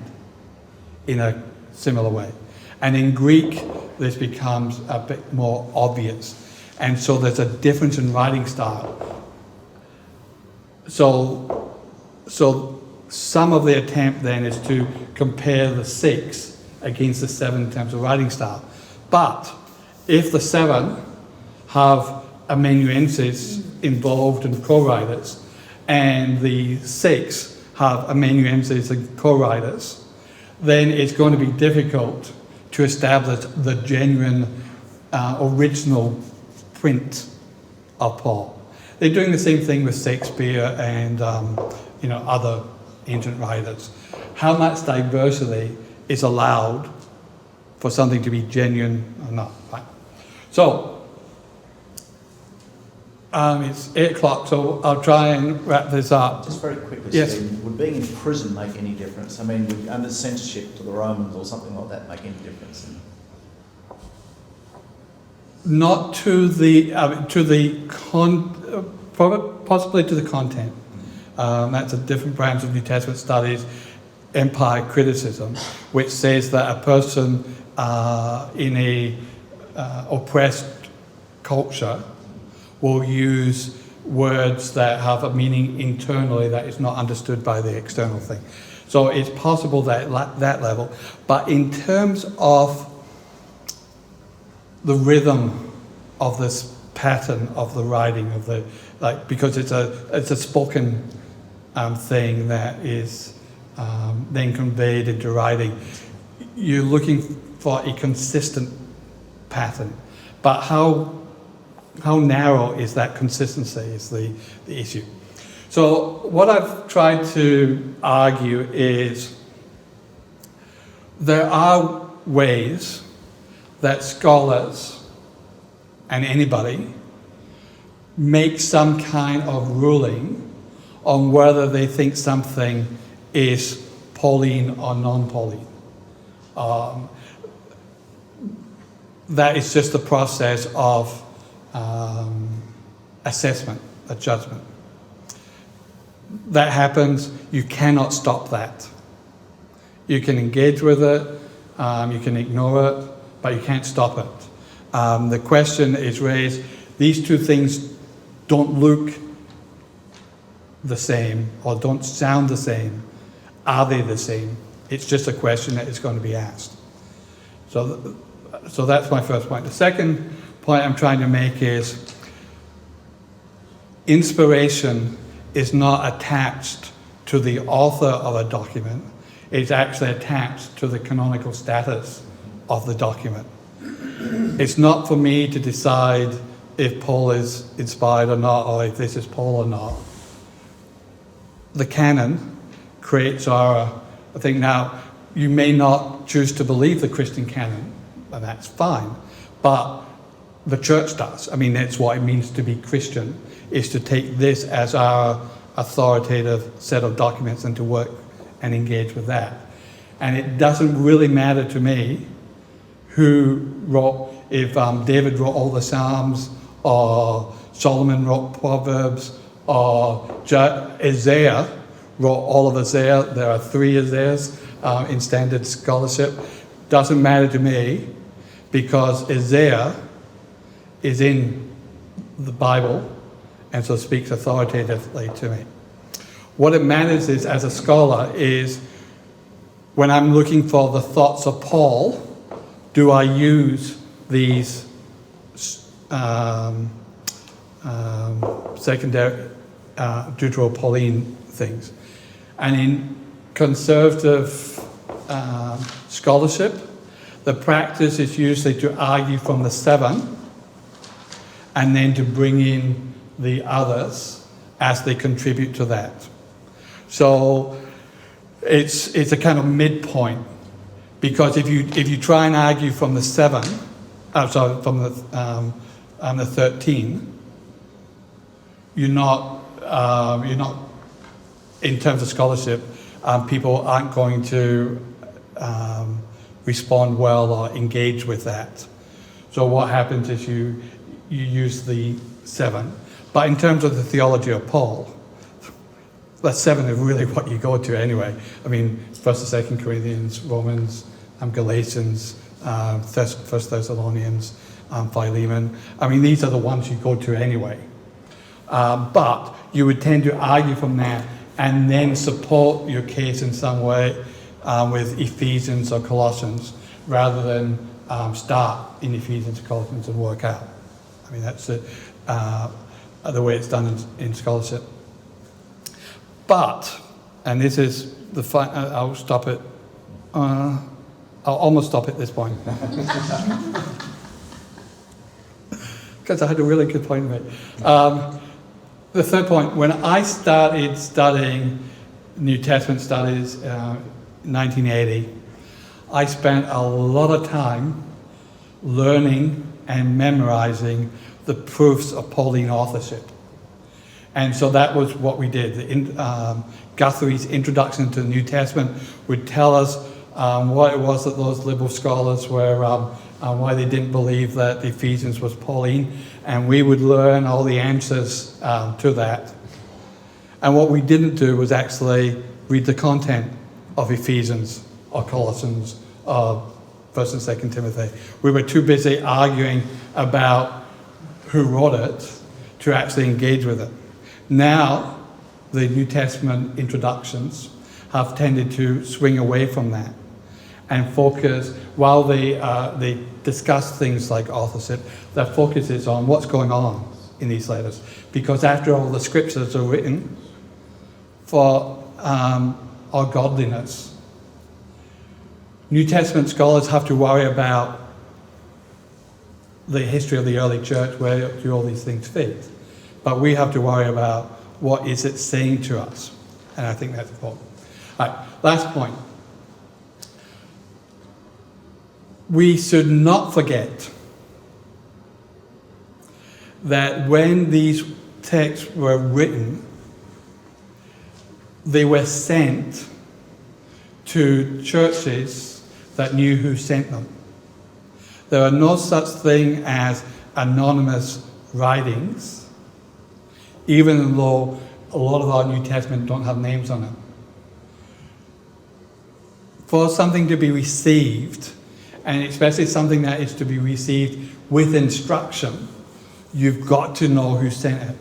in a similar way. And in Greek, this becomes a bit more obvious. And so there's a difference in writing style. So some of the attempt then is to compare the 6 against the 7 in terms of writing style. But if the 7 have amanuenses involved and co-writers, and the 6 have amanuenses and co-writers, then it's going to be difficult to establish the genuine original print of Paul. They're doing the same thing with Shakespeare and other ancient writers. How much diversity is allowed for something to be genuine or not? Right? So it's 8 o'clock, so I'll try and wrap this up. Just very quickly, Yes. Stephen, would being in prison make any difference? I mean, would under censorship to the Romans or something like that make any difference? Not to possibly to the content. That's a different branch of New Testament studies. empire criticism, which says that a person in a oppressed culture will use words that have a meaning internally that is not understood by the external thing. So it's possible that at that level, but in terms of the rhythm of this pattern of the writing of the, like, because it's a spoken thing that is then conveyed into writing, you're looking for a consistent pattern. But how narrow is that consistency is the issue. So what I've tried to argue is there are ways that scholars and anybody make some kind of ruling on whether they think something is Pauline or non-Pauline. That is just the process of assessment, a judgment. That happens, you cannot stop that. You can engage with it, you can ignore it, but you can't stop it. The question is raised, these two things don't look the same or don't sound the same. Are they the same? It's just a question that is going to be asked. So that's my first point. The second point I'm trying to make is inspiration is not attached to the author of a document. It's actually attached to the canonical status of the document. It's not for me to decide if Paul is inspired or not, or if this is Paul or not. The canon creates our, I think now, you may not choose to believe the Christian canon, and that's fine, but the church does. I mean, that's what it means to be Christian, is to take this as our authoritative set of documents and to work and engage with that. And it doesn't really matter to me who wrote, if David wrote all the Psalms, or Solomon wrote Proverbs, or Isaiah wrote all of Isaiah. There are 3 Isaiahs in standard scholarship. Doesn't matter to me, because Isaiah is in the Bible and so speaks authoritatively to me. What it matters is, as a scholar, is when I'm looking for the thoughts of Paul, do I use these secondary Deutero-Pauline things? And in conservative scholarship, the practice is usually to argue from the 7 and then to bring in the others as they contribute to that. So it's a kind of midpoint, because if you try and argue from the 7, from the 13, you're not in terms of scholarship, people aren't going to respond well or engage with that. So what happens is you use the 7. But in terms of the theology of Paul, that 7 is really what you go to anyway. I mean, 1st and 2nd Corinthians, Romans, Galatians, 1st Thessalonians, Philemon. I mean, these are the ones you go to anyway. But you would tend to argue from that and then support your case in some way with Ephesians or Colossians, rather than start in Ephesians or Colossians and work out. I mean, that's the way it's done in scholarship. But, and this is I'll stop it. I'll almost stop at this point. Because I had a really good point to make. The third point, when I started studying New Testament studies in 1980, I spent a lot of time learning and memorizing the proofs of Pauline authorship. And so that was what we did. Guthrie's Introduction to the New Testament would tell us what it was that those liberal scholars were, why they didn't believe that Ephesians was Pauline, and we would learn all the answers to that. And what we didn't do was actually read the content of Ephesians or Colossians or 1st and 2nd Timothy. We were too busy arguing about who wrote it to actually engage with it. Now, the New Testament introductions have tended to swing away from that and focus, while they discuss things like authorship, their focus is on what's going on in these letters. Because after all, the scriptures are written for our godliness. New Testament scholars have to worry about the history of the early church, where do all these things fit? But we have to worry about what is it saying to us. And I think that's important. All right, last point. We should not forget that when these texts were written, they were sent to churches that knew who sent them. There are no such thing as anonymous writings, even though a lot of our New Testament don't have names on it. For something to be received, and especially something that is to be received with instruction, you've got to know who sent it.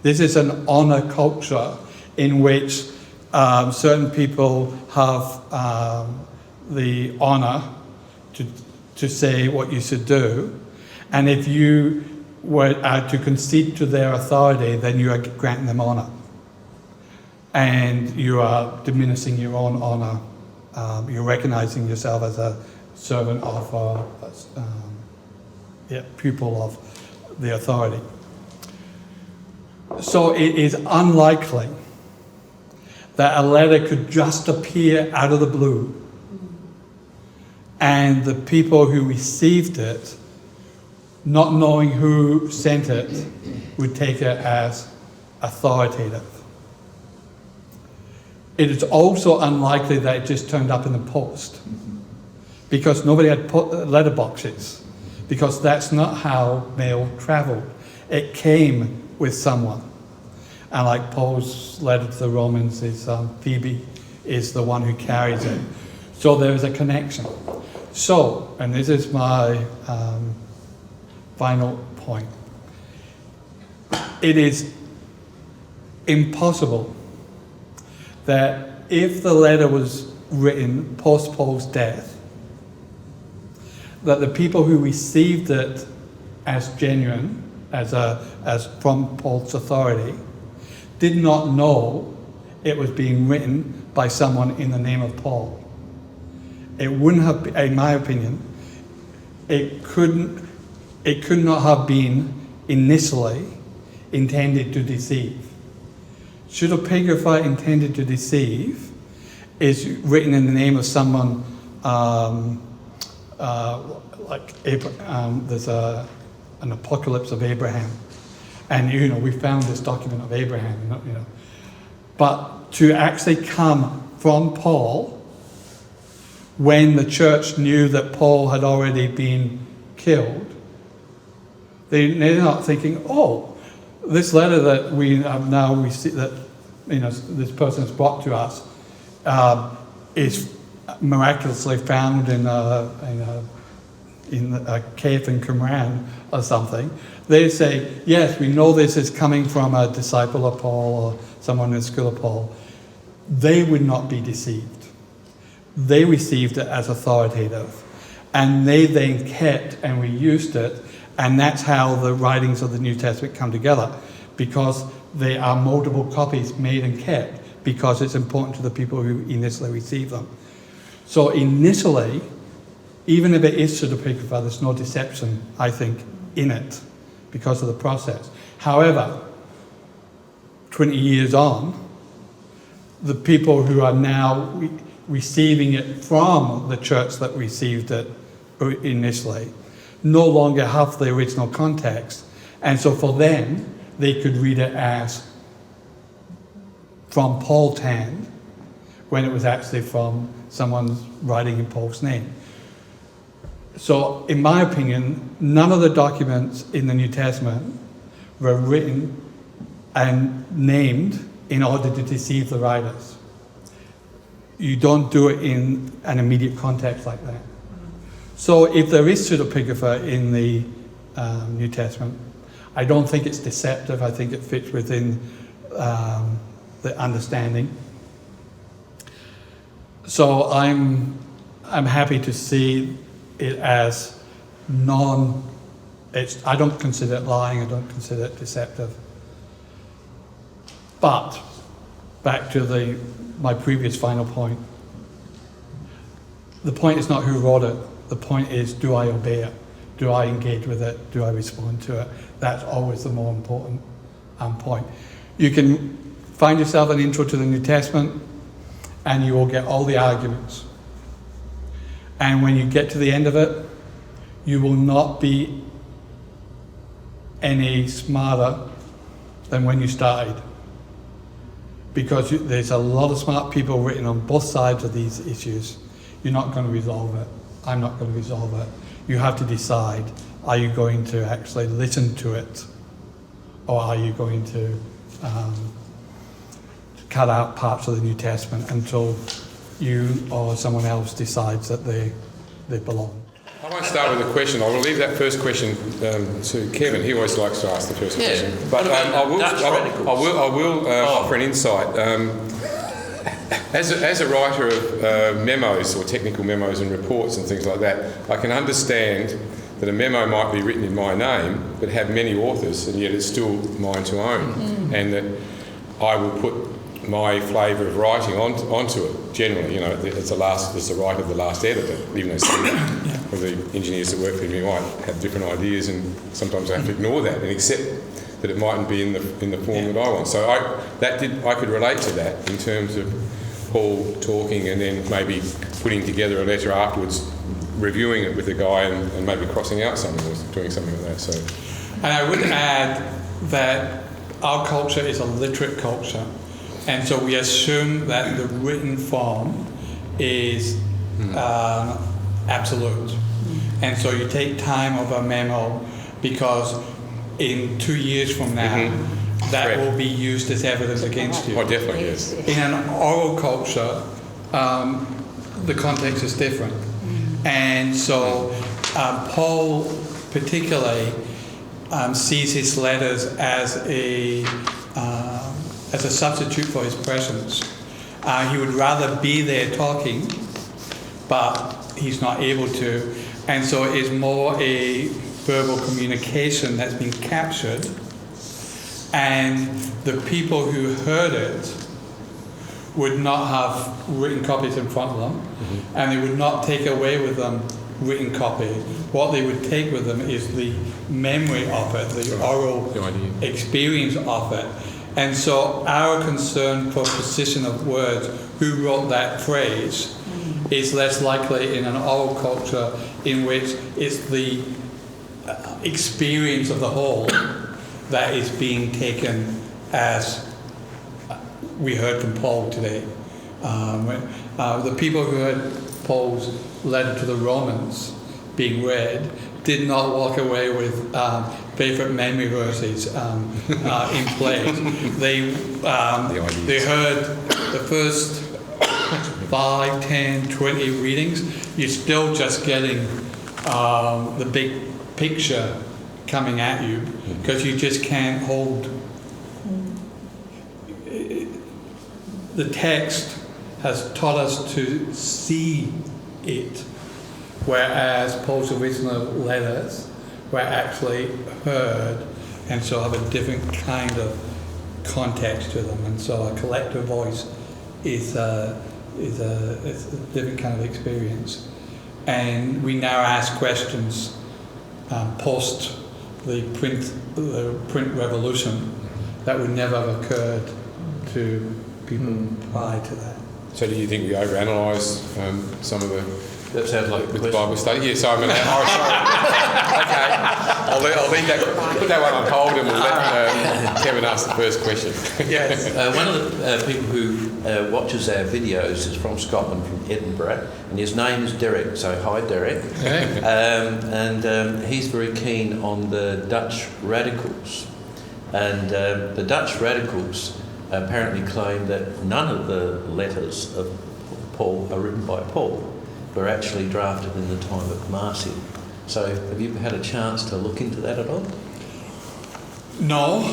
This is an honor culture in which certain people have the honor to say what you should do, and if you were to concede to their authority, then you are granting them honor, and you are diminishing your own honor. You're recognizing yourself as a servant of pupil of the authority. So it is unlikely that a letter could just appear out of the blue and the people who received it, not knowing who sent it, would take it as authoritative. It is also unlikely that it just turned up in the post, because nobody had letter boxes, because that's not how mail traveled. It came with someone. And like Paul's letter to the Romans, is Phoebe is the one who carries it. So there is a connection. So, and this is my final point, it is impossible that if the letter was written post Paul's death, that the people who received it as genuine, as from Paul's authority, did not know it was being written by someone in the name of Paul. It wouldn't have, in my opinion, it could not have been initially intended to deceive. Should a pagraphy intended to deceive is written in the name of someone like Abraham, there's an apocalypse of Abraham, and we found this document of Abraham, but to actually come from Paul when the church knew that Paul had already been killed, they're not thinking, oh, this letter that we have now received, that this person has brought to us, is miraculously found in a cave in Qumran or something. They say, yes, we know this is coming from a disciple of Paul or someone in the school of Paul. They would not be deceived. They received it as authoritative, and they then kept and reused it, and that's how the writings of the New Testament come together, because they are multiple copies made and kept, because it's important to the people who initially receive them. So initially, even if it is pseudepigraphy, there's no deception, I think, in it because of the process. However, 20 years on, the people who are now receiving it from the church that received it initially no longer have the original context. And so for them, they could read it as from Paul's hand, when it was actually from someone writing in Paul's name. So, in my opinion, none of the documents in the New Testament were written and named in order to deceive the writers. you don't do it in an immediate context like that. So if there is pseudepigrapha in the New Testament, I don't think it's deceptive. I think it fits within the understanding. So I'm happy to see it as I don't consider it lying. I don't consider it deceptive. But back to my previous final point. The point is not who wrote it. The point is, do I obey it? Do I engage with it? Do I respond to it? That's always the more important point. You can find yourself an intro to the New Testament and you will get all the arguments. And when you get to the end of it, you will not be any smarter than when you started. Because there's a lot of smart people written on both sides of these issues. You're not going to resolve it. I'm not going to resolve it. You have to decide, are you going to actually listen to it? Or are you going to cut out parts of the New Testament until you or someone else decides that they belong? I won't start with a question. I will leave that first question to Kevin. He always likes to ask the first question. But I will offer an insight. As a writer of memos or technical memos and reports and things like that, I can understand that a memo might be written in my name but have many authors, and yet it's still mine to own, and that I will put my flavour of writing onto it. Generally, it's the right of the last editor, even though some of the engineers that work for me might have different ideas, and sometimes I have to ignore that and accept that it mightn't be in the form that I want. So I could relate to that in terms of Paul talking and then maybe putting together a letter afterwards, reviewing it with the guy and maybe crossing out something or doing something like that. So, and I would add that our culture is a literate culture, and so we assume that the written form is absolute. And so you take time of a memo because in 2 years from now, that will be used as evidence against you. Oh, definitely, yes. In an oral culture, the context is different. And so Paul particularly sees his letters as a substitute for his presence. He would rather be there talking, but he's not able to. And so it's more a verbal communication that's been captured, and the people who heard it would not have written copies in front of them, and they would not take away with them written copies. What they would take with them is the memory of it, the oral experience of it. And so our concern for precision of words, who wrote that phrase, is less likely in an oral culture in which it's the experience of the whole that is being taken as we heard from Paul today. The people who heard Paul's letter to the Romans being read did not walk away with favourite memory verses in place. They heard the first 5, 10, 20 readings. You're still just getting the big picture coming at you because you just can't hold. The text has taught us to see it, whereas Paul's original letters were actually heard and so have a different kind of context to them, and so a collective voice is a different kind of experience. And we now ask questions post the print revolution that would never have occurred to people prior to that. So do you think we overanalyse some of the... That sounds like with the Bible study? Yes, I'm going to... Oh, sorry. Okay. I'll leave that... Put that one on hold and we'll let Kevin ask the first question. Yes. One of the people who watches our videos is from Scotland, from Edinburgh, and his name is Derek. So hi, Derek. And he's very keen on the Dutch radicals. And the Dutch radicals apparently claim that none of the letters of Paul are written by Paul, were actually drafted in the time of Marcion. So have you had a chance to look into that at all? No,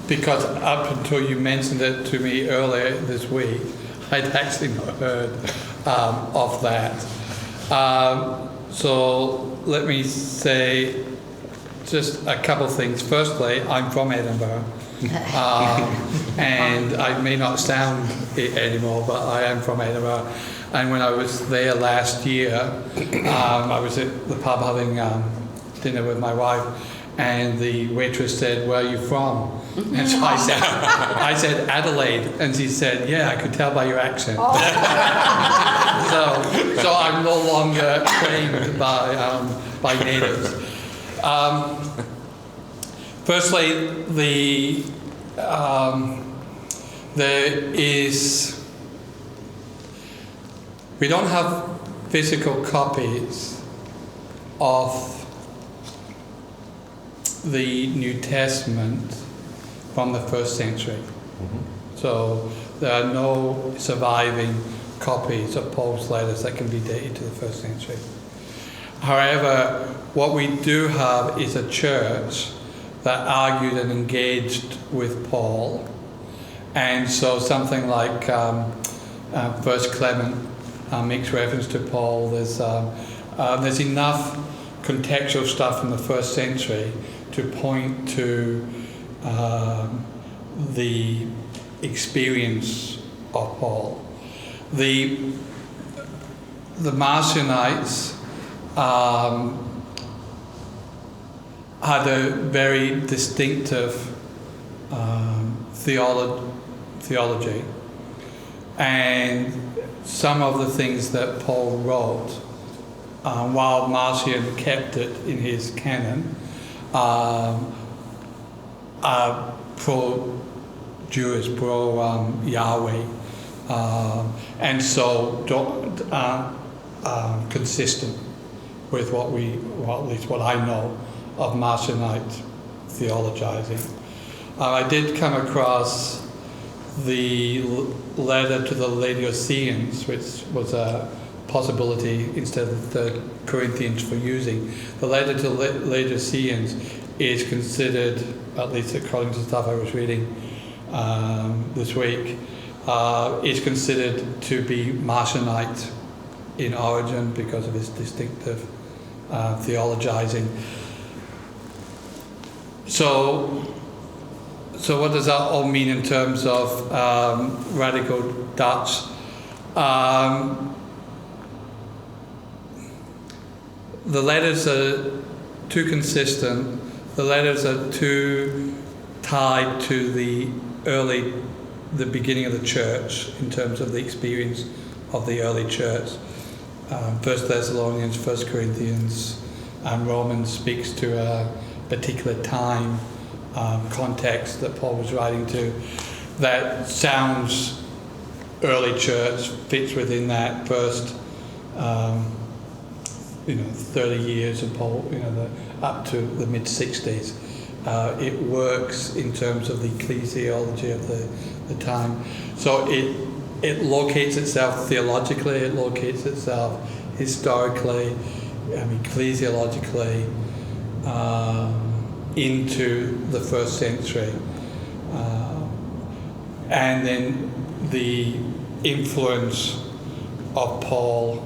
because up until you mentioned it to me earlier this week, I'd actually not heard of that. So let me say just a couple of things. Firstly, I'm from Edinburgh, and I may not sound it anymore, but I am from Edinburgh. And when I was there last year, I was at the pub having dinner with my wife, and the waitress said, "Where are you from?" And so I said Adelaide, and she said, "Yeah, I could tell by your accent." Oh. so I'm no longer claimed by natives. Firstly, we don't have physical copies of the New Testament from the first century. Mm-hmm. So there are no surviving copies of Paul's letters that can be dated to the first century. However, what we do have is a church that argued and engaged with Paul, and so something like First Clement makes reference to Paul. There's enough contextual stuff from the first century to point to the experience of Paul. The Marcionites had a very distinctive theology, and some of the things that Paul wrote, while Marcion kept it in his canon, are pro-Jewish, pro-Yahweh, and so consistent with at least what I know of Marcionite theologizing. I did come across the letter to the Laodiceans, which was a possibility instead of the Corinthians for using. The letter to Laodiceans is considered, at least according to stuff I was reading this week, is considered to be Marcionite in origin because of its distinctive theologizing. So what does that all mean in terms of radical Dutch? The letters are too consistent. The letters are too tied to the beginning of the church in terms of the experience of the early church. First Thessalonians, First Corinthians, and Romans speaks to a particular time, context that Paul was writing to. That sounds early church, fits within that first 30 years of Paul, up to the mid-60s. It works in terms of the ecclesiology of the time. So it locates itself theologically, it locates itself historically, ecclesiologically, into the first century. And then the influence of Paul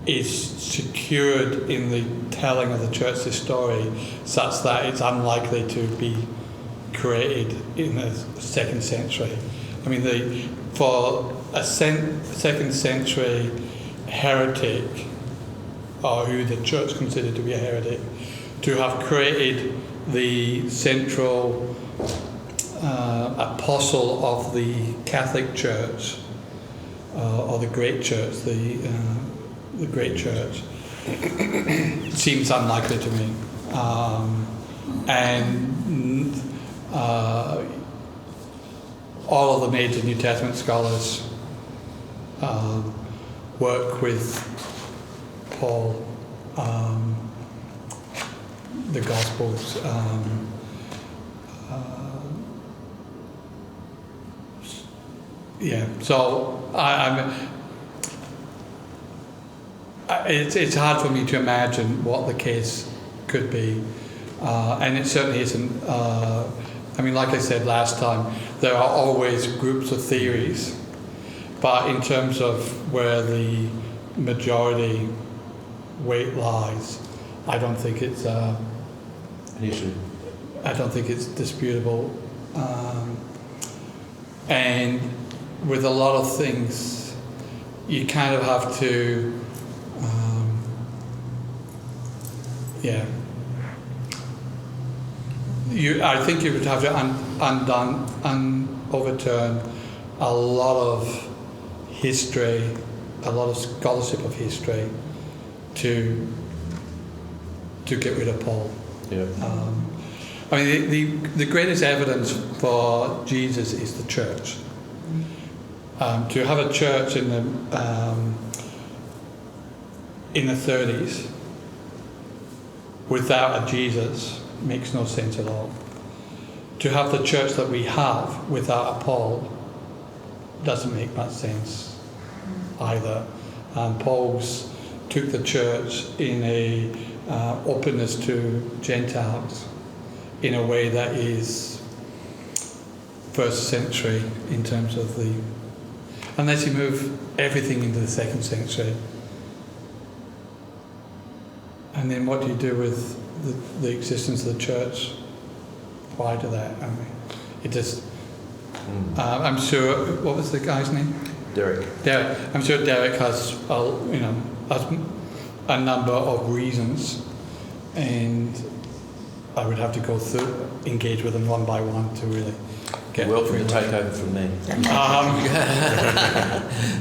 is secured in the telling of the church's story such that it's unlikely to be created in the second century. I mean, for a second century heretic, or who the church considered to be a heretic, to have created the central apostle of the Catholic Church, or the Great Church, the Great Church, seems unlikely to me. And all of the major New Testament scholars work with Paul, the Gospels, Yeah, so it's hard for me to imagine what the case could be, and it certainly isn't. I mean, like I said last time, there are always groups of theories, but in terms of where the majority weight lies, I don't think it's An issue. I don't think it's disputable. And with a lot of things, you kind of have to, I think you would have to overturn a lot of history, a lot of scholarship of history to get rid of Paul. Yeah. I mean, the greatest evidence for Jesus is the church. To have a church in the 30s without a Jesus makes no sense at all. To have the church that we have without a Paul doesn't make much sense either. Paul's took the church in a openness to Gentiles in a way that is first century in terms of unless you move everything into the second century. And then what do you do with the existence of the church prior to that? I mean, it just, I'm sure, what was the guy's name? Derek. I'm sure Derek has, has a number of reasons, and I would have to go through, engage with them one by one to really get. Welcome to take over from me.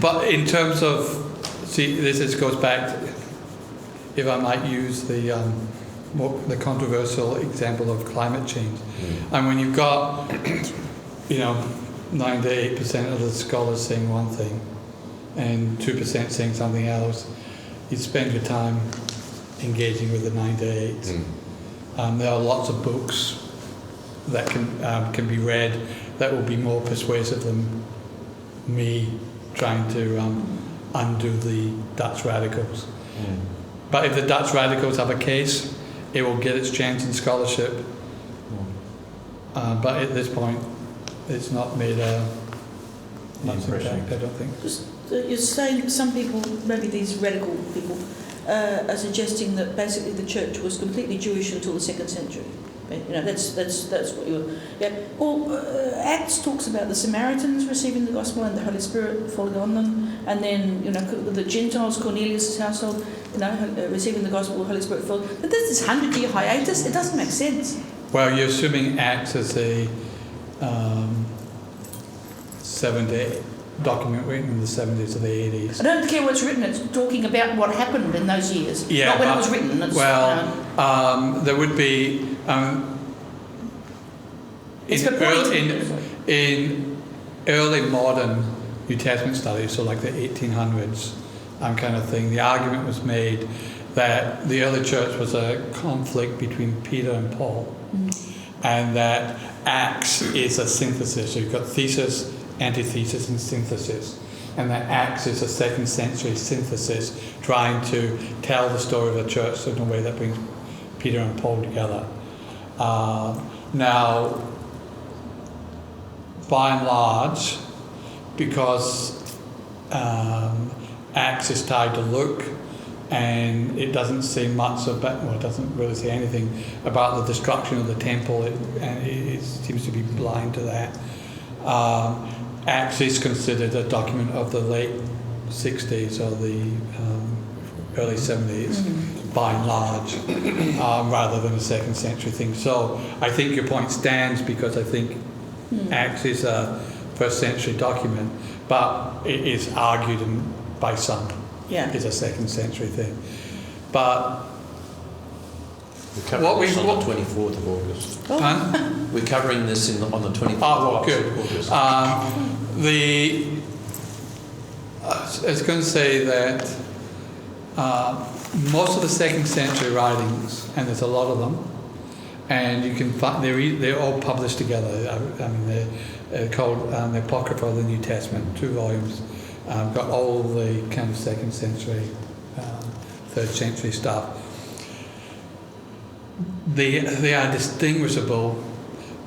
But in terms of, this goes back, if I might use the controversial example of climate change. And when you've got, 9 to 8% of the scholars saying one thing and 2% saying something else, you spend your time engaging with the 9 to 8. There are lots of books that can be read that will be more persuasive than me trying to undo the Dutch radicals. But if the Dutch radicals have a case, it will get its chance in scholarship. But at this point, it's not made much impact, I don't think. You're saying some people, maybe these radical people, are suggesting that basically the church was completely Jewish until the 2nd century. That's what you're. Yeah. Well, Acts talks about the Samaritans receiving the gospel and the Holy Spirit falling on them, and then the Gentiles, Cornelius' household, receiving the gospel, the Holy Spirit falling. But there's this 100-year hiatus. It doesn't make sense. Well, you're assuming Acts is a 7-day document written in the 70s or the 80s. I don't care what's written. It's talking about what happened in those years, not when it was written. There would be in early modern New Testament studies, so like the 1800s kind of thing. The argument was made that the early church was a conflict between Peter and Paul, and that Acts is a synthesis. So you've got thesis, antithesis, and synthesis, and that Acts is a 2nd century synthesis trying to tell the story of the church in a way that brings Peter and Paul together. Now, by and large, because Acts is tied to Luke, and it doesn't say much about, it doesn't really say anything about the destruction of the temple, and it seems to be blind to that. Acts is considered a document of the late 60s or the early 70s, by and large, rather than a 2nd century thing. So I think your point stands, because I think Acts is a 1st century document, but it is argued by some is a 2nd century thing. But we're covering this on the 24th of August. We're covering this on the 24th of August. I was going to say that most of the 2nd century writings, and there's a lot of them, and you can find they're all published together. I mean, called the Apocrypha of the New Testament, 2 volumes. Got all the kind of 2nd century, 3rd century stuff. They are distinguishable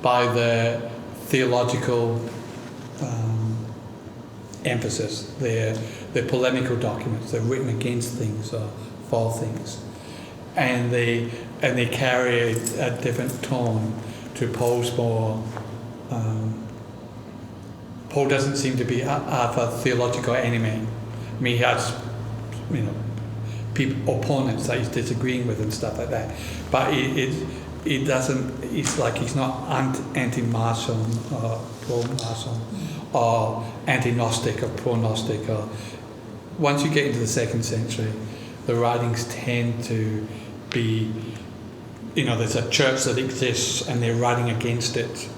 by the theological emphasis. They're polemical documents. They're written against things or for things, and they carry a different tone to Paul's more. Paul doesn't seem to be have a theological enemy. I mean, he has, opponents that he's disagreeing with and stuff like that. But it doesn't. It's like he's not anti-Marcion or pro-Marcion or anti-Gnostic or pro-Gnostic. Or once you get into the 2nd century, the writings tend to be, there's a church that exists and they're writing against it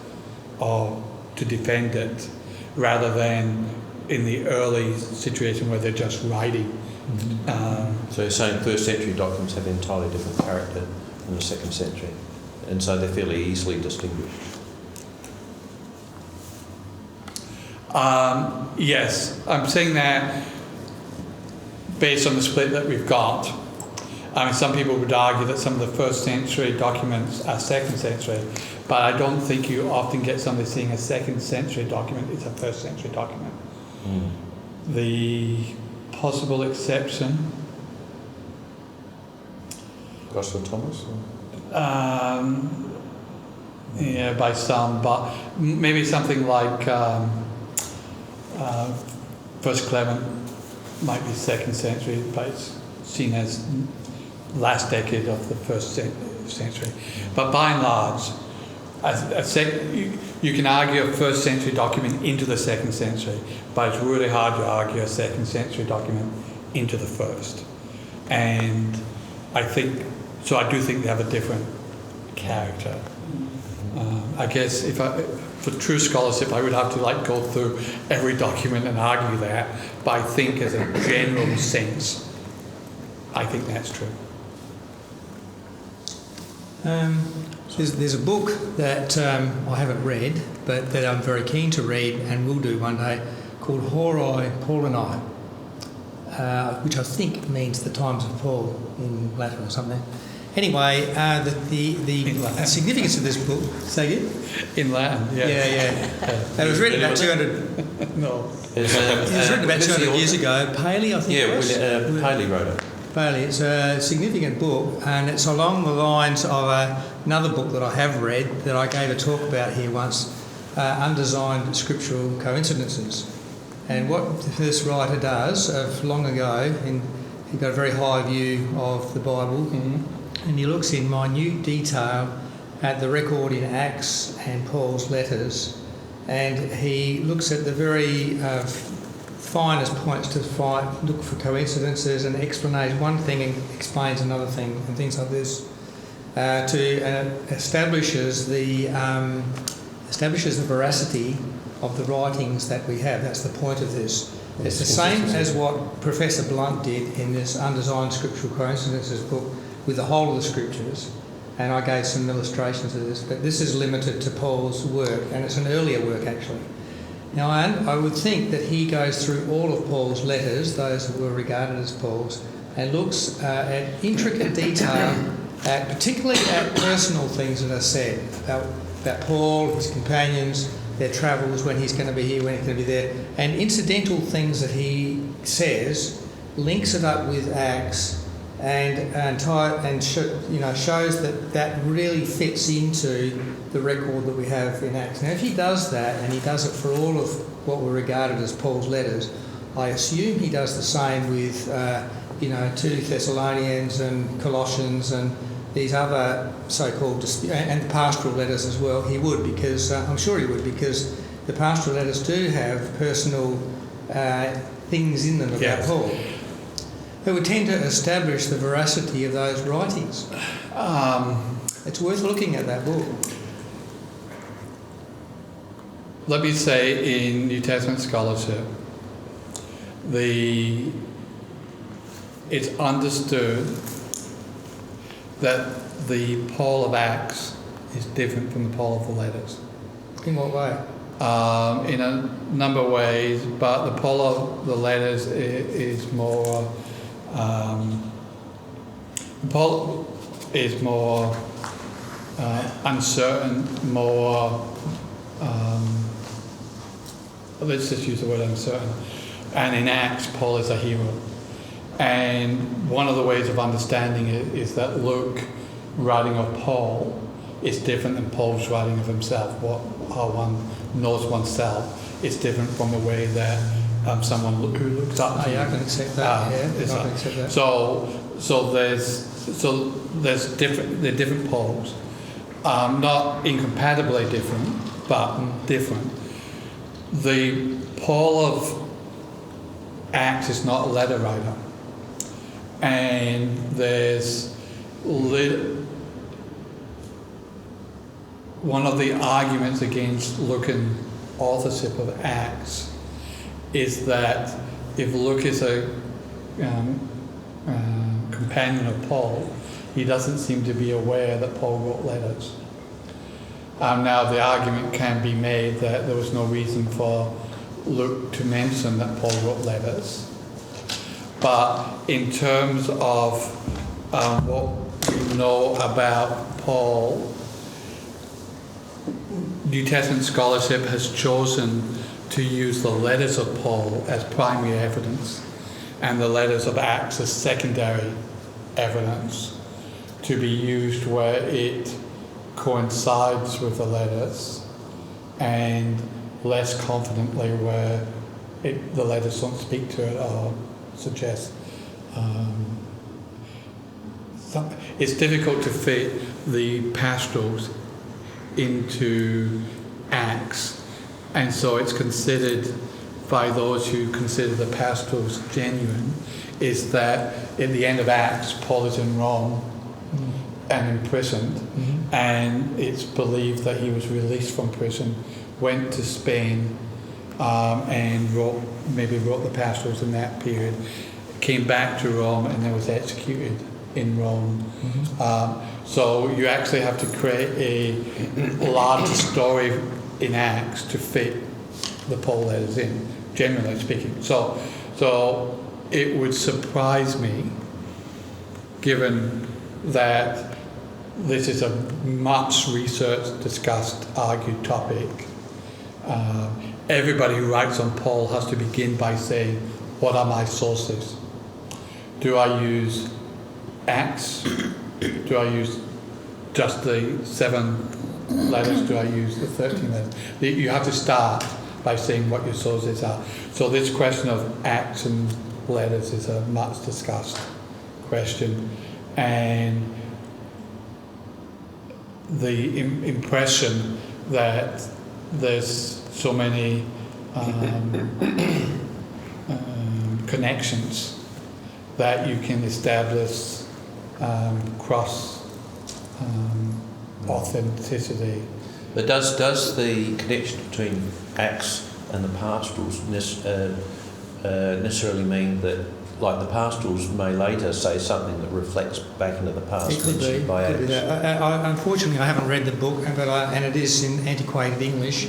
or to defend it, rather than in the early situation where they're just writing. So you're saying 1st century documents have entirely different character than the 2nd century, and so they're fairly easily distinguished. Yes, I'm saying that based on the split that we've got. I mean, some people would argue that some of the 1st century documents are 2nd century, but I don't think you often get somebody saying a 2nd century document is a 1st century document. The possible exception, Gospel of Thomas? yeah, by some, but maybe something like First Clement might be 2nd century, but it's seen as last decade of the 1st century. But by and large, you can argue a 1st century document into the 2nd century, but it's really hard to argue a 2nd century document into the 1st. And I do think they have a different character. I guess for true scholarship, I would have to go through every document and argue that, but I think as a general sense, I think that's true. There's a book that I haven't read, but that I'm very keen to read and will do one day, called Horoi Paulini, which I think means the times of Paul in Latin or something. Anyway, the significance of this book. Say again? In Latin, yeah. Yeah. It was written about 200. No. It was written about 200 years ago. Paley, I think. Yeah, it was. Paley wrote it. Paley. It's a significant book, and it's along the lines of another book that I have read that I gave a talk about here once, Undesigned Scriptural Coincidences. And what this writer does, long ago, he got a very high view of the Bible, and he looks in minute detail at the record in Acts and Paul's letters, and he looks at the very finest points to look for coincidences and explanations. One thing explains another thing, and things like this, establishes the veracity of the writings that we have. That's the point of this. It's the same as what Professor Blunt did in this Undesigned Scriptural Coincidences book with the whole of the Scriptures, and I gave some illustrations of this, but this is limited to Paul's work, and it's an earlier work actually. Now, I would think that he goes through all of Paul's letters, those that were regarded as Paul's, and looks at intricate detail, particularly at personal things that are said about Paul, his companions, their travels, when he's going to be here, when he's going to be there, and incidental things that he says, links it up with Acts, and shows that really fits into the record that we have in Acts. Now, if he does that, and he does it for all of what were regarded as Paul's letters, I assume he does the same with 2 Thessalonians and Colossians and these other so-called and pastoral letters as well. He would, because I'm sure he would, because the pastoral letters do have personal things in them about Paul. It would tend to establish the veracity of those writings. It's worth looking at that book. Let me say, in New Testament scholarship, it's understood that the Paul of Acts is different from the Paul of the letters. In what way? in a number of ways, but the Paul of the letters is more. Paul is more uncertain, more. Let's just use the word uncertain. And in Acts, Paul is a hero. And one of the ways of understanding it is that Luke, writing of Paul, is different than Paul's writing of himself. How one knows oneself is different from the way that someone who looks up to you. I can accept that. I can accept that. So there's different Pauls, not incompatibly different, but different. The Paul of Acts is not a letter writer, and there's one of the arguments against Lucan authorship of Acts is that if Luke is a companion of Paul, he doesn't seem to be aware that Paul wrote letters. Now the argument can be made that there was no reason for Luke to mention that Paul wrote letters, but in terms of what we know about Paul, New Testament scholarship has chosen to use the letters of Paul as primary evidence and the letters of Acts as secondary evidence to be used where it coincides with the letters and less confidently where the letters don't speak to it or suggest. It's difficult to fit the pastorals into Acts, and so it's considered by those who consider the pastorals genuine is that at the end of Acts Paul is in Rome and imprisoned, and it's believed that he was released from prison, went to Spain, and wrote the pastorals in that period, came back to Rome, and then was executed in Rome. So you actually have to create a larger story in Acts to fit the Paul letters in, generally speaking. So it would surprise me, given that this is a much researched, discussed, argued topic. Everybody who writes on Paul has to begin by saying, what are my sources? Do I use Acts? Do I use just the 7 letters? Do I use the 13 letters? You have to start by saying what your sources are. So this question of Acts and letters is a much discussed question, and the impression that there's so many connections that you can establish cross authenticity. But does the connection between Acts and the pastorals necessarily mean that, like, the pastorals may later say something that reflects back into the past? It could be. By Could be Acts? that. Unfortunately, I haven't read the book, and it is in antiquated English,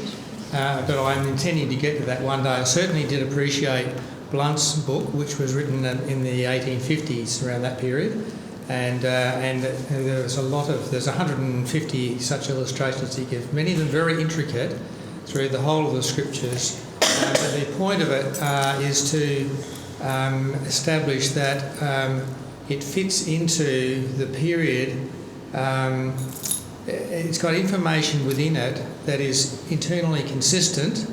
but I'm intending to get to that one day. I certainly did appreciate Blunt's book, which was written in the 1850s, around that period, and there's 150 such illustrations he gives, many of them very intricate through the whole of the scriptures. But the point of it is to establish that it fits into the period. It's got information within it that is internally consistent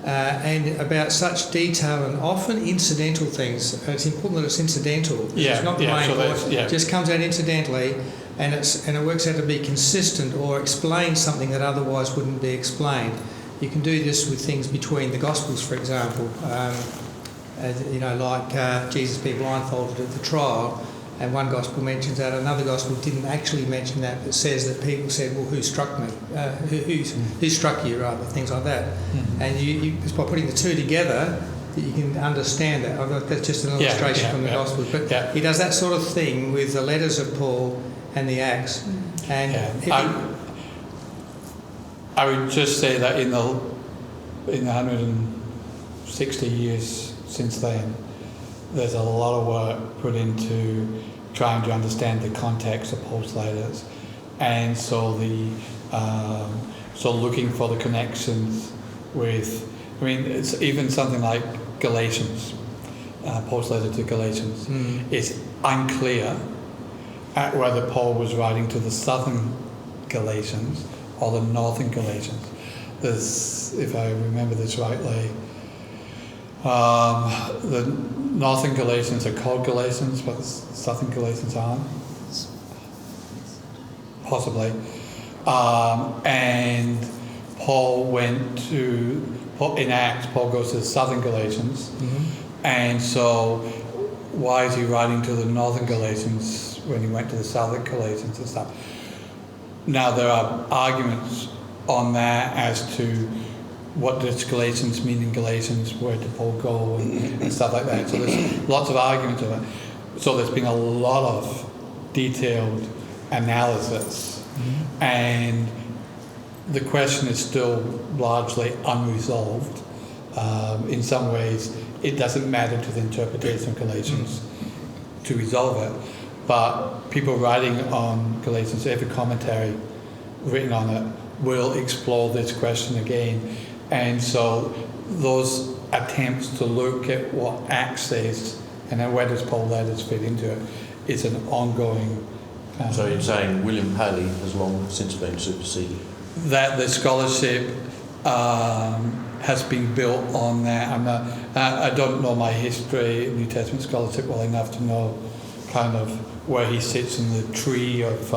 and about such detail and often incidental things. It's important that it's incidental. It's not the main point. It just comes out incidentally, and it works out to be consistent or explain something that otherwise wouldn't be explained. You can do this with things between the Gospels, for example. Like Jesus being blindfolded at the trial, and one Gospel mentions that, another Gospel didn't actually mention that, but says that people said, well, who struck me? Who struck you, rather, things like that. And it's by putting the two together that you can understand that. That's just an illustration from the Gospels. But he does that sort of thing with the letters of Paul and the Acts. And I would just say that in the in 160 years since then, there's a lot of work put into trying to understand the context of Paul's letters, and so looking for the connections with, I mean, it's even something like Galatians, Paul's letter to Galatians. It's unclear at whether Paul was writing to the southern Galatians or the northern Galatians. There's, if I remember this rightly, the northern Galatians are called Galatians, but the southern Galatians aren't. Possibly. And Paul went to, in Acts, Paul goes to the southern Galatians. And so why is he writing to the northern Galatians when he went to the southern Galatians and stuff? Now, there are arguments on that as to what does Galatians mean in Galatians, where did Paul go, and stuff like that. So there's lots of arguments of it. So there's been a lot of detailed analysis, and the question is still largely unresolved. In some ways, it doesn't matter to the interpretation of Galatians to resolve it, but people writing on Galatians, every commentary written on it, will explore this question again. And so those attempts to look at what Acts says and then where does Paul's letters fit into it is an ongoing... So you're saying William Paley has long since been superseded? That the scholarship has been built on that. I don't know my history, New Testament scholarship, well enough to know kind of where he sits in the tree of...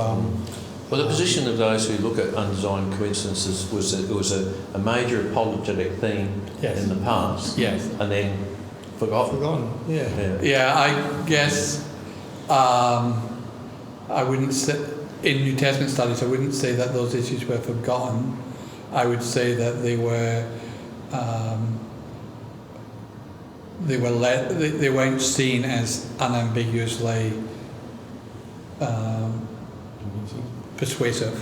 Well, the position of those who look at undesigned coincidences was that it was a major apologetic theme in the past, and then forgotten. Yeah, I guess I wouldn't say, in New Testament studies, I wouldn't say that those issues were forgotten. I would say that they weren't seen as unambiguously persuasive,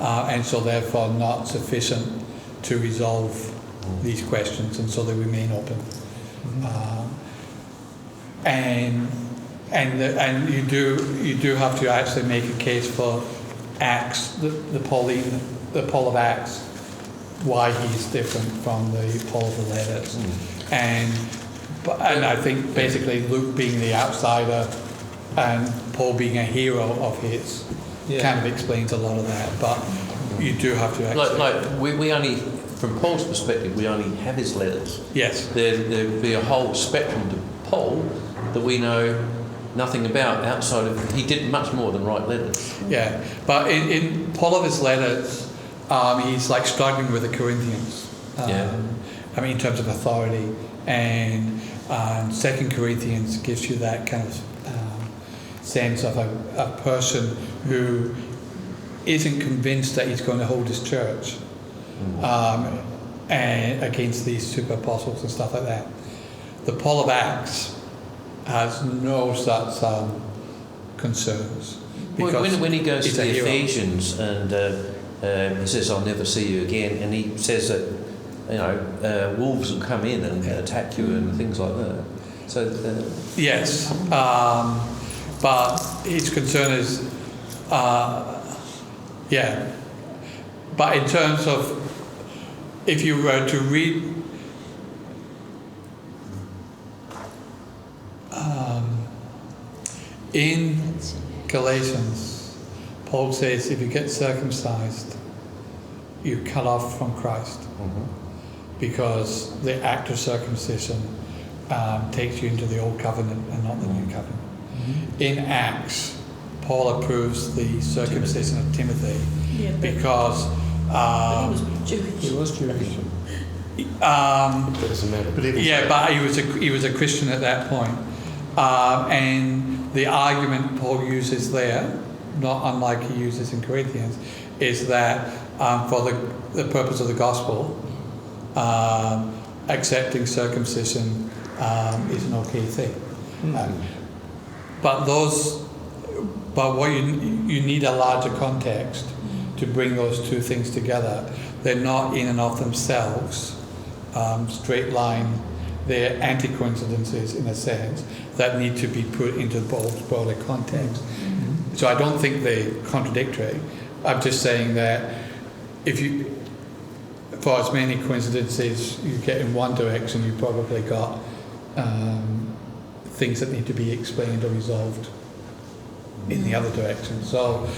and so therefore not sufficient to resolve these questions, and so they remain open. And you do have to actually make a case for Acts, the Paul of Acts, why he's different from the Paul of the letters, and I think basically Luke being the outsider and Paul being a hero of his kind of explains a lot of that, but you do have to actually... we only, from Paul's perspective, we only have his letters. Yes. There'd be a whole spectrum to Paul that we know nothing about outside of... He did much more than write letters. Yeah, but in Paul of his letters, he's like struggling with the Corinthians. I mean, in terms of authority, and 2 Corinthians gives you that kind of sense of a person who isn't convinced that he's going to hold his church and against these super apostles and stuff like that. The Paul of Acts has no such concerns. Because when he goes to the Ephesians and he says, "I'll never see you again," and he says that wolves will come in and attack you and things like that. So yes, but his concern is, But in terms of, if you were to read in Galatians, Paul says if you get circumcised, you cut off from Christ, because the act of circumcision takes you into the old covenant and not the new covenant. In Acts, Paul approves the circumcision of Timothy because He was Jewish. it doesn't matter. But he was a Christian at that point, and the argument Paul uses there, not unlike he uses in Corinthians, is that for the purpose of the gospel, accepting circumcision is an okay thing. But what you need a larger context to bring those two things together. They're not in and of themselves straight line. They're anti-coincidences in a sense that need to be put into Paul's broader context. Mm-hmm. So I don't think they're contradictory. I'm just saying that if you, for as many coincidences you get in one direction, you've probably got things that need to be explained or resolved in the other direction. So,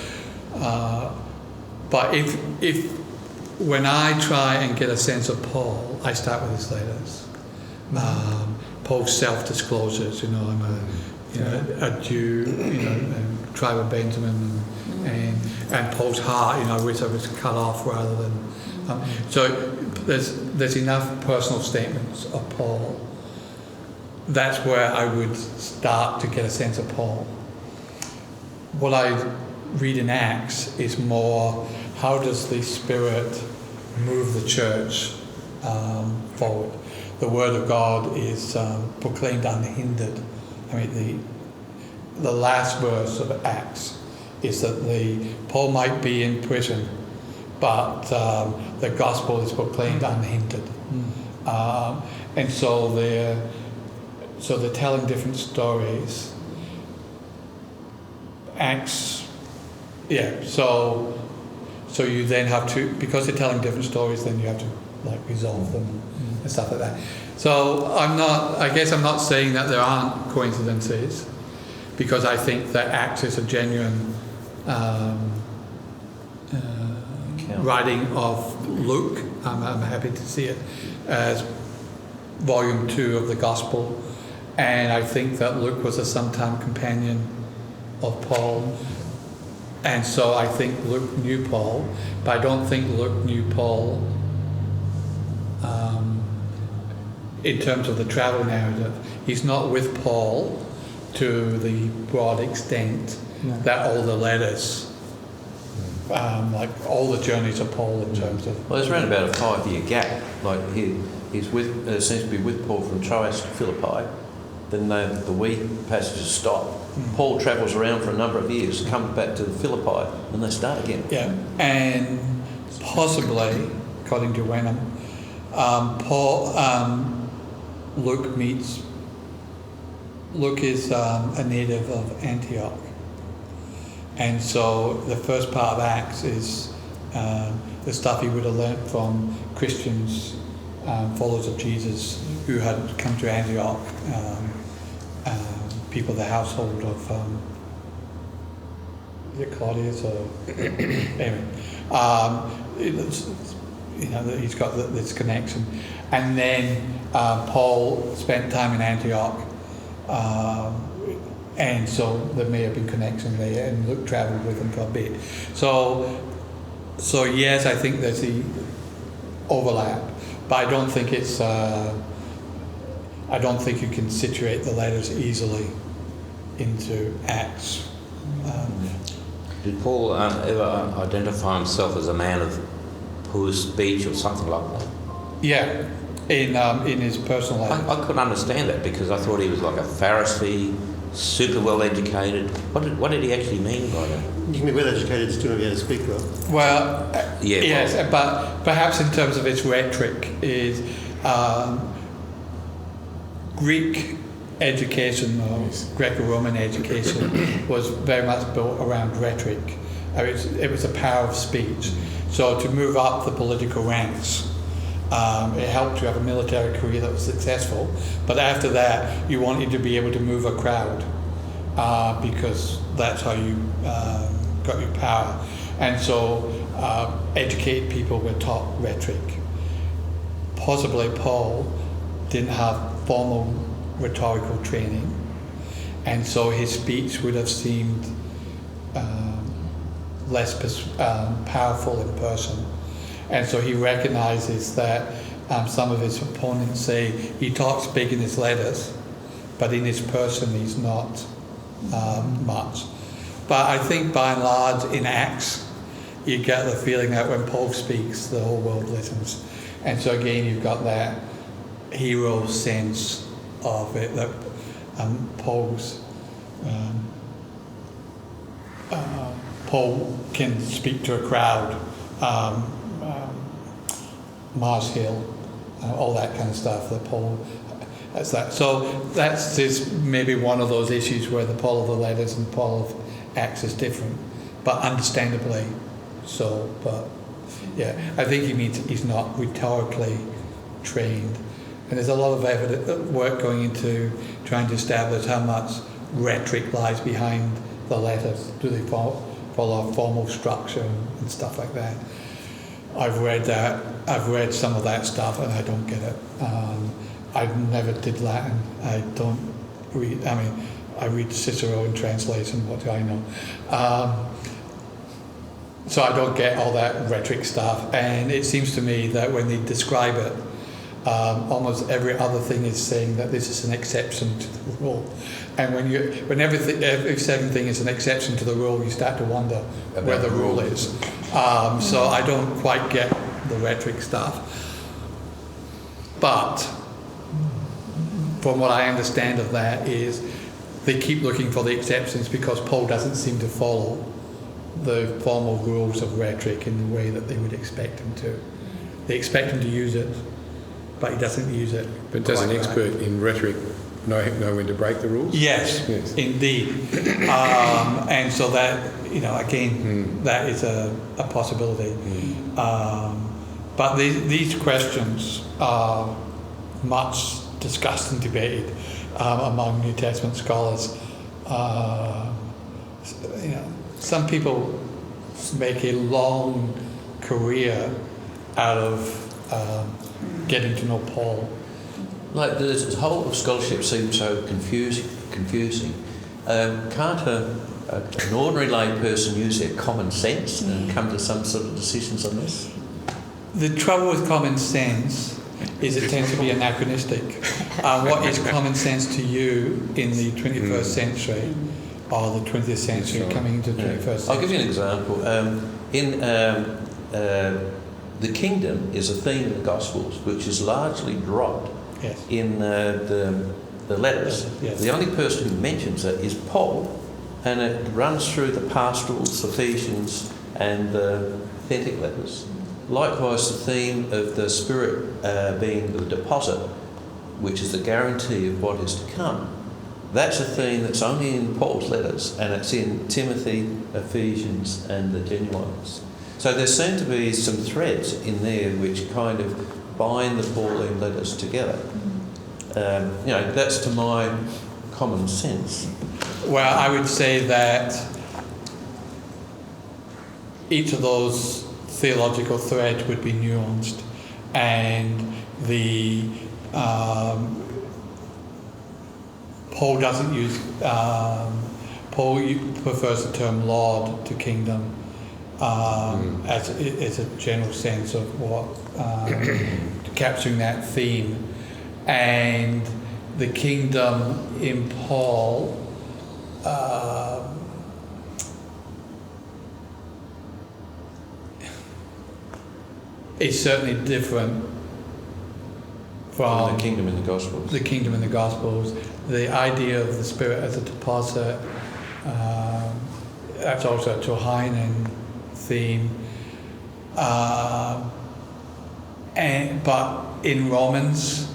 but if when I try and get a sense of Paul, I start with his letters. Paul's self-disclosures, I'm a Jew, tribe of Benjamin, and Paul's heart, which I was cut off rather than. So there's enough personal statements of Paul. That's where I would start to get a sense of Paul. What I read in Acts is more, how does the Spirit move the church forward? The Word of God is proclaimed unhindered. I mean, the last verse of Acts is that Paul might be in prison, but the gospel is proclaimed unhindered. And so they're telling different stories. Acts, so you then have to, because they're telling different stories, then you have to resolve them and stuff like that. So I guess I'm not saying that there aren't coincidences, because I think that Acts is a genuine writing of Luke. I'm happy to see it as volume 2 of the Gospel, and I think that Luke was a sometime companion of Paul, and so I think Luke knew Paul, but I don't think Luke knew Paul in terms of the travel narrative. He's not with Paul to the broad extent that all the letters, all the journeys of Paul in terms of... Well, there's around about a 5-year gap. He's with, seems to be with Paul from Troas to Philippi. Then the we passages stop. Paul travels around for a number of years, comes back to Philippi, and they start again. Yeah, and possibly, according to Wenham, Luke is a native of Antioch. And so the first part of Acts is the stuff he would have learnt from Christians, followers of Jesus, who had come to Antioch, people of the household of, is it Claudius or, anyway, he's got this connection. And then Paul spent time in Antioch, and so there may have been connection there, and Luke travelled with him for a bit. So yes, I think there's the overlap, but I don't think it's. I don't think you can situate the letters easily into Acts. Did Paul ever identify himself as a man of poor speech or something like that? Yeah, in his personal life. I couldn't understand that, because I thought he was like a Pharisee, super well educated. What did he actually mean by that? You can be well educated and still not be able to speak well. Well, yes, but perhaps in terms of its rhetoric is Greek education, or Greco-Roman education, was very much built around rhetoric. It was a power of speech. So to move up the political ranks, it helped you have a military career that was successful, but after that you wanted to be able to move a crowd, because that's how you got your power. And so educated people were taught rhetoric. Possibly Paul didn't have formal rhetorical training, and so his speech would have seemed less powerful in person. And so he recognizes that some of his opponents say he talks big in his letters, but in his person he's not much. But I think by and large in Acts you get the feeling that when Paul speaks the whole world listens. And so again you've got that hero sense of it, that Paul can speak to a crowd. Mars Hill, all that kind of stuff that Paul. That's that. So that's just maybe one of those issues where the Paul of the letters and Paul of Acts is different, but understandably so. But yeah, I think he means he's not rhetorically trained, and there's a lot of work going into trying to establish how much rhetoric lies behind the letters. Do they follow a formal structure and stuff like that? I've read that. I've read some of that stuff, and I don't get it. I never did Latin. I don't read. I mean, I read Cicero in translation. What do I know? So I don't get all that rhetoric stuff. And it seems to me that when they describe it, almost every other thing is saying that this is an exception to the rule. And when every second thing is an exception to the rule, you start to wonder where the rule is. So I don't quite get the rhetoric stuff. But from what I understand of that is they keep looking for the exceptions because Paul doesn't seem to follow the formal rules of rhetoric in the way that they would expect him to. They expect him to use it, but he doesn't use it. But does an expert in rhetoric know when to break the rules? Yes. Indeed. And so that, again, that is a possibility. But these questions are much discussed and debated among New Testament scholars. Some people make a long career out of getting to know Paul. Like the whole of scholarship seems so confusing. Can't an ordinary lay person use their common sense and come to some sort of decisions on this? The trouble with common sense is it tends to be anachronistic. What is common sense to you in the 21st century or the 20th century coming into the 21st century? I'll give you an example. The kingdom is a theme in the Gospels which is largely dropped in the letters. Yes. The only person who mentions it is Paul, and it runs through the pastorals, Ephesians, and the authentic letters. Likewise, the theme of the Spirit being the deposit, which is the guarantee of what is to come. That's a theme that's only in Paul's letters, and it's in Timothy, Ephesians, and the Genuines. So there seem to be some threads in there which kind of bind the Pauline letters together. That's to my common sense. Well, I would say that each of those theological threads would be nuanced, and Paul doesn't use Paul prefers the term Lord to kingdom as a general sense of what capturing that theme, and the kingdom in Paul is certainly different from the kingdom in the Gospels. The kingdom in the Gospels, the idea of the Spirit as a deposit, that's also a Johannine theme. But in Romans,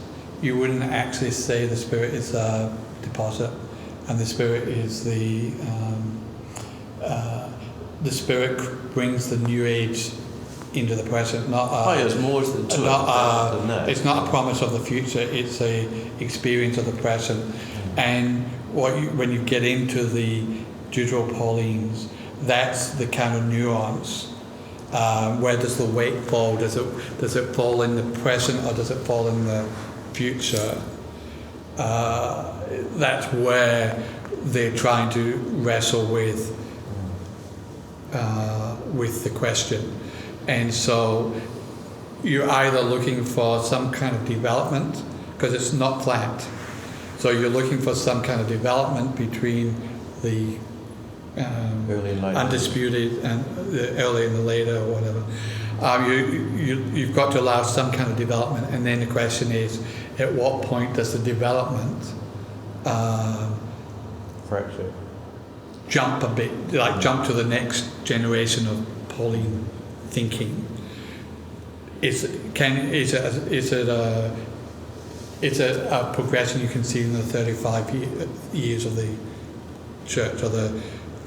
you wouldn't actually say the Spirit is a deposit, and the Spirit is the Spirit brings the new age into the present. There's more to it than that. It's not a promise of the future. It's a experience of the present. And when you get into the Deuteropaulines, that's the kind of nuance. Where does the weight fall? Does it fall in the present or does it fall in the future? That's where they're trying to wrestle with the question. And so you're either looking for some kind of development, because it's not flat. So you're looking for some kind of development between the early and later, undisputed, and the early and the later, or whatever. You've got to allow some kind of development, and then the question is, at what point does the development fracture jump a bit, jump to the next generation of Pauline thinking? Is it a progression you can see in the 35 years of the church, or the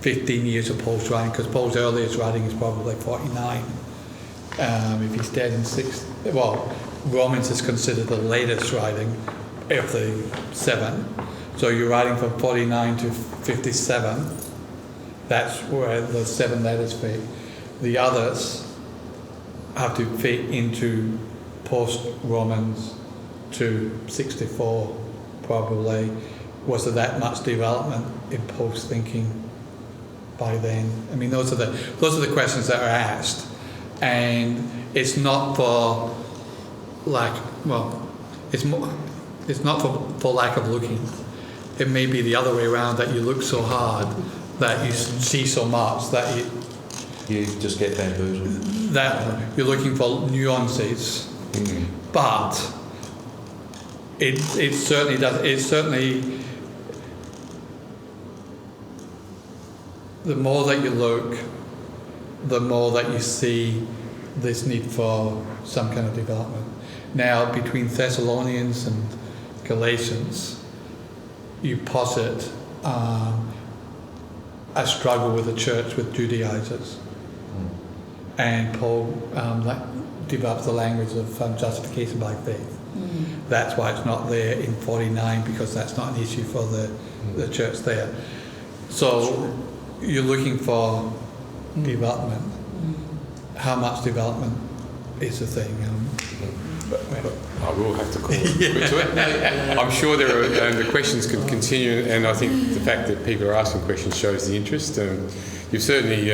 15 years of Paul's writing? Because Paul's earliest writing is probably 49. If he's dead in 6, well, Romans is considered the latest writing of the 7. So you're writing from 49 to 57. That's where the 7 letters fit. The others have to fit into post-Romans to 64, probably. Was there that much development in post-thinking by then? I mean, those are the questions that are asked, and it's not for lack. Well, it's not for lack of looking. It may be the other way around, that you look so hard that you see so much that you just get bamboozled. That you're looking for nuances, but it certainly does. It certainly, the more that you look, the more that you see this need for some kind of development. Now, between Thessalonians and Galatians, you posit a struggle with the church with Judaizers. And Paul develops the language of justification by faith. That's why it's not there in 49, because that's not an issue for the church there. So you're looking for development. How much development is the thing? I will have to call it to it. I'm sure there are, the questions can continue, and I think the fact that people are asking questions shows the interest. You've certainly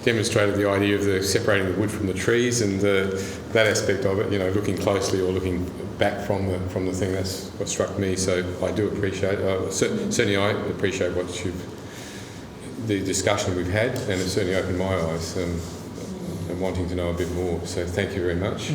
demonstrated the idea of the separating the wood from the trees, and that aspect of it, looking closely or looking back from the thing. That's what struck me. So I do appreciate. Certainly, I appreciate the discussion we've had, and it certainly opened my eyes and wanting to know a bit more. So thank you very much.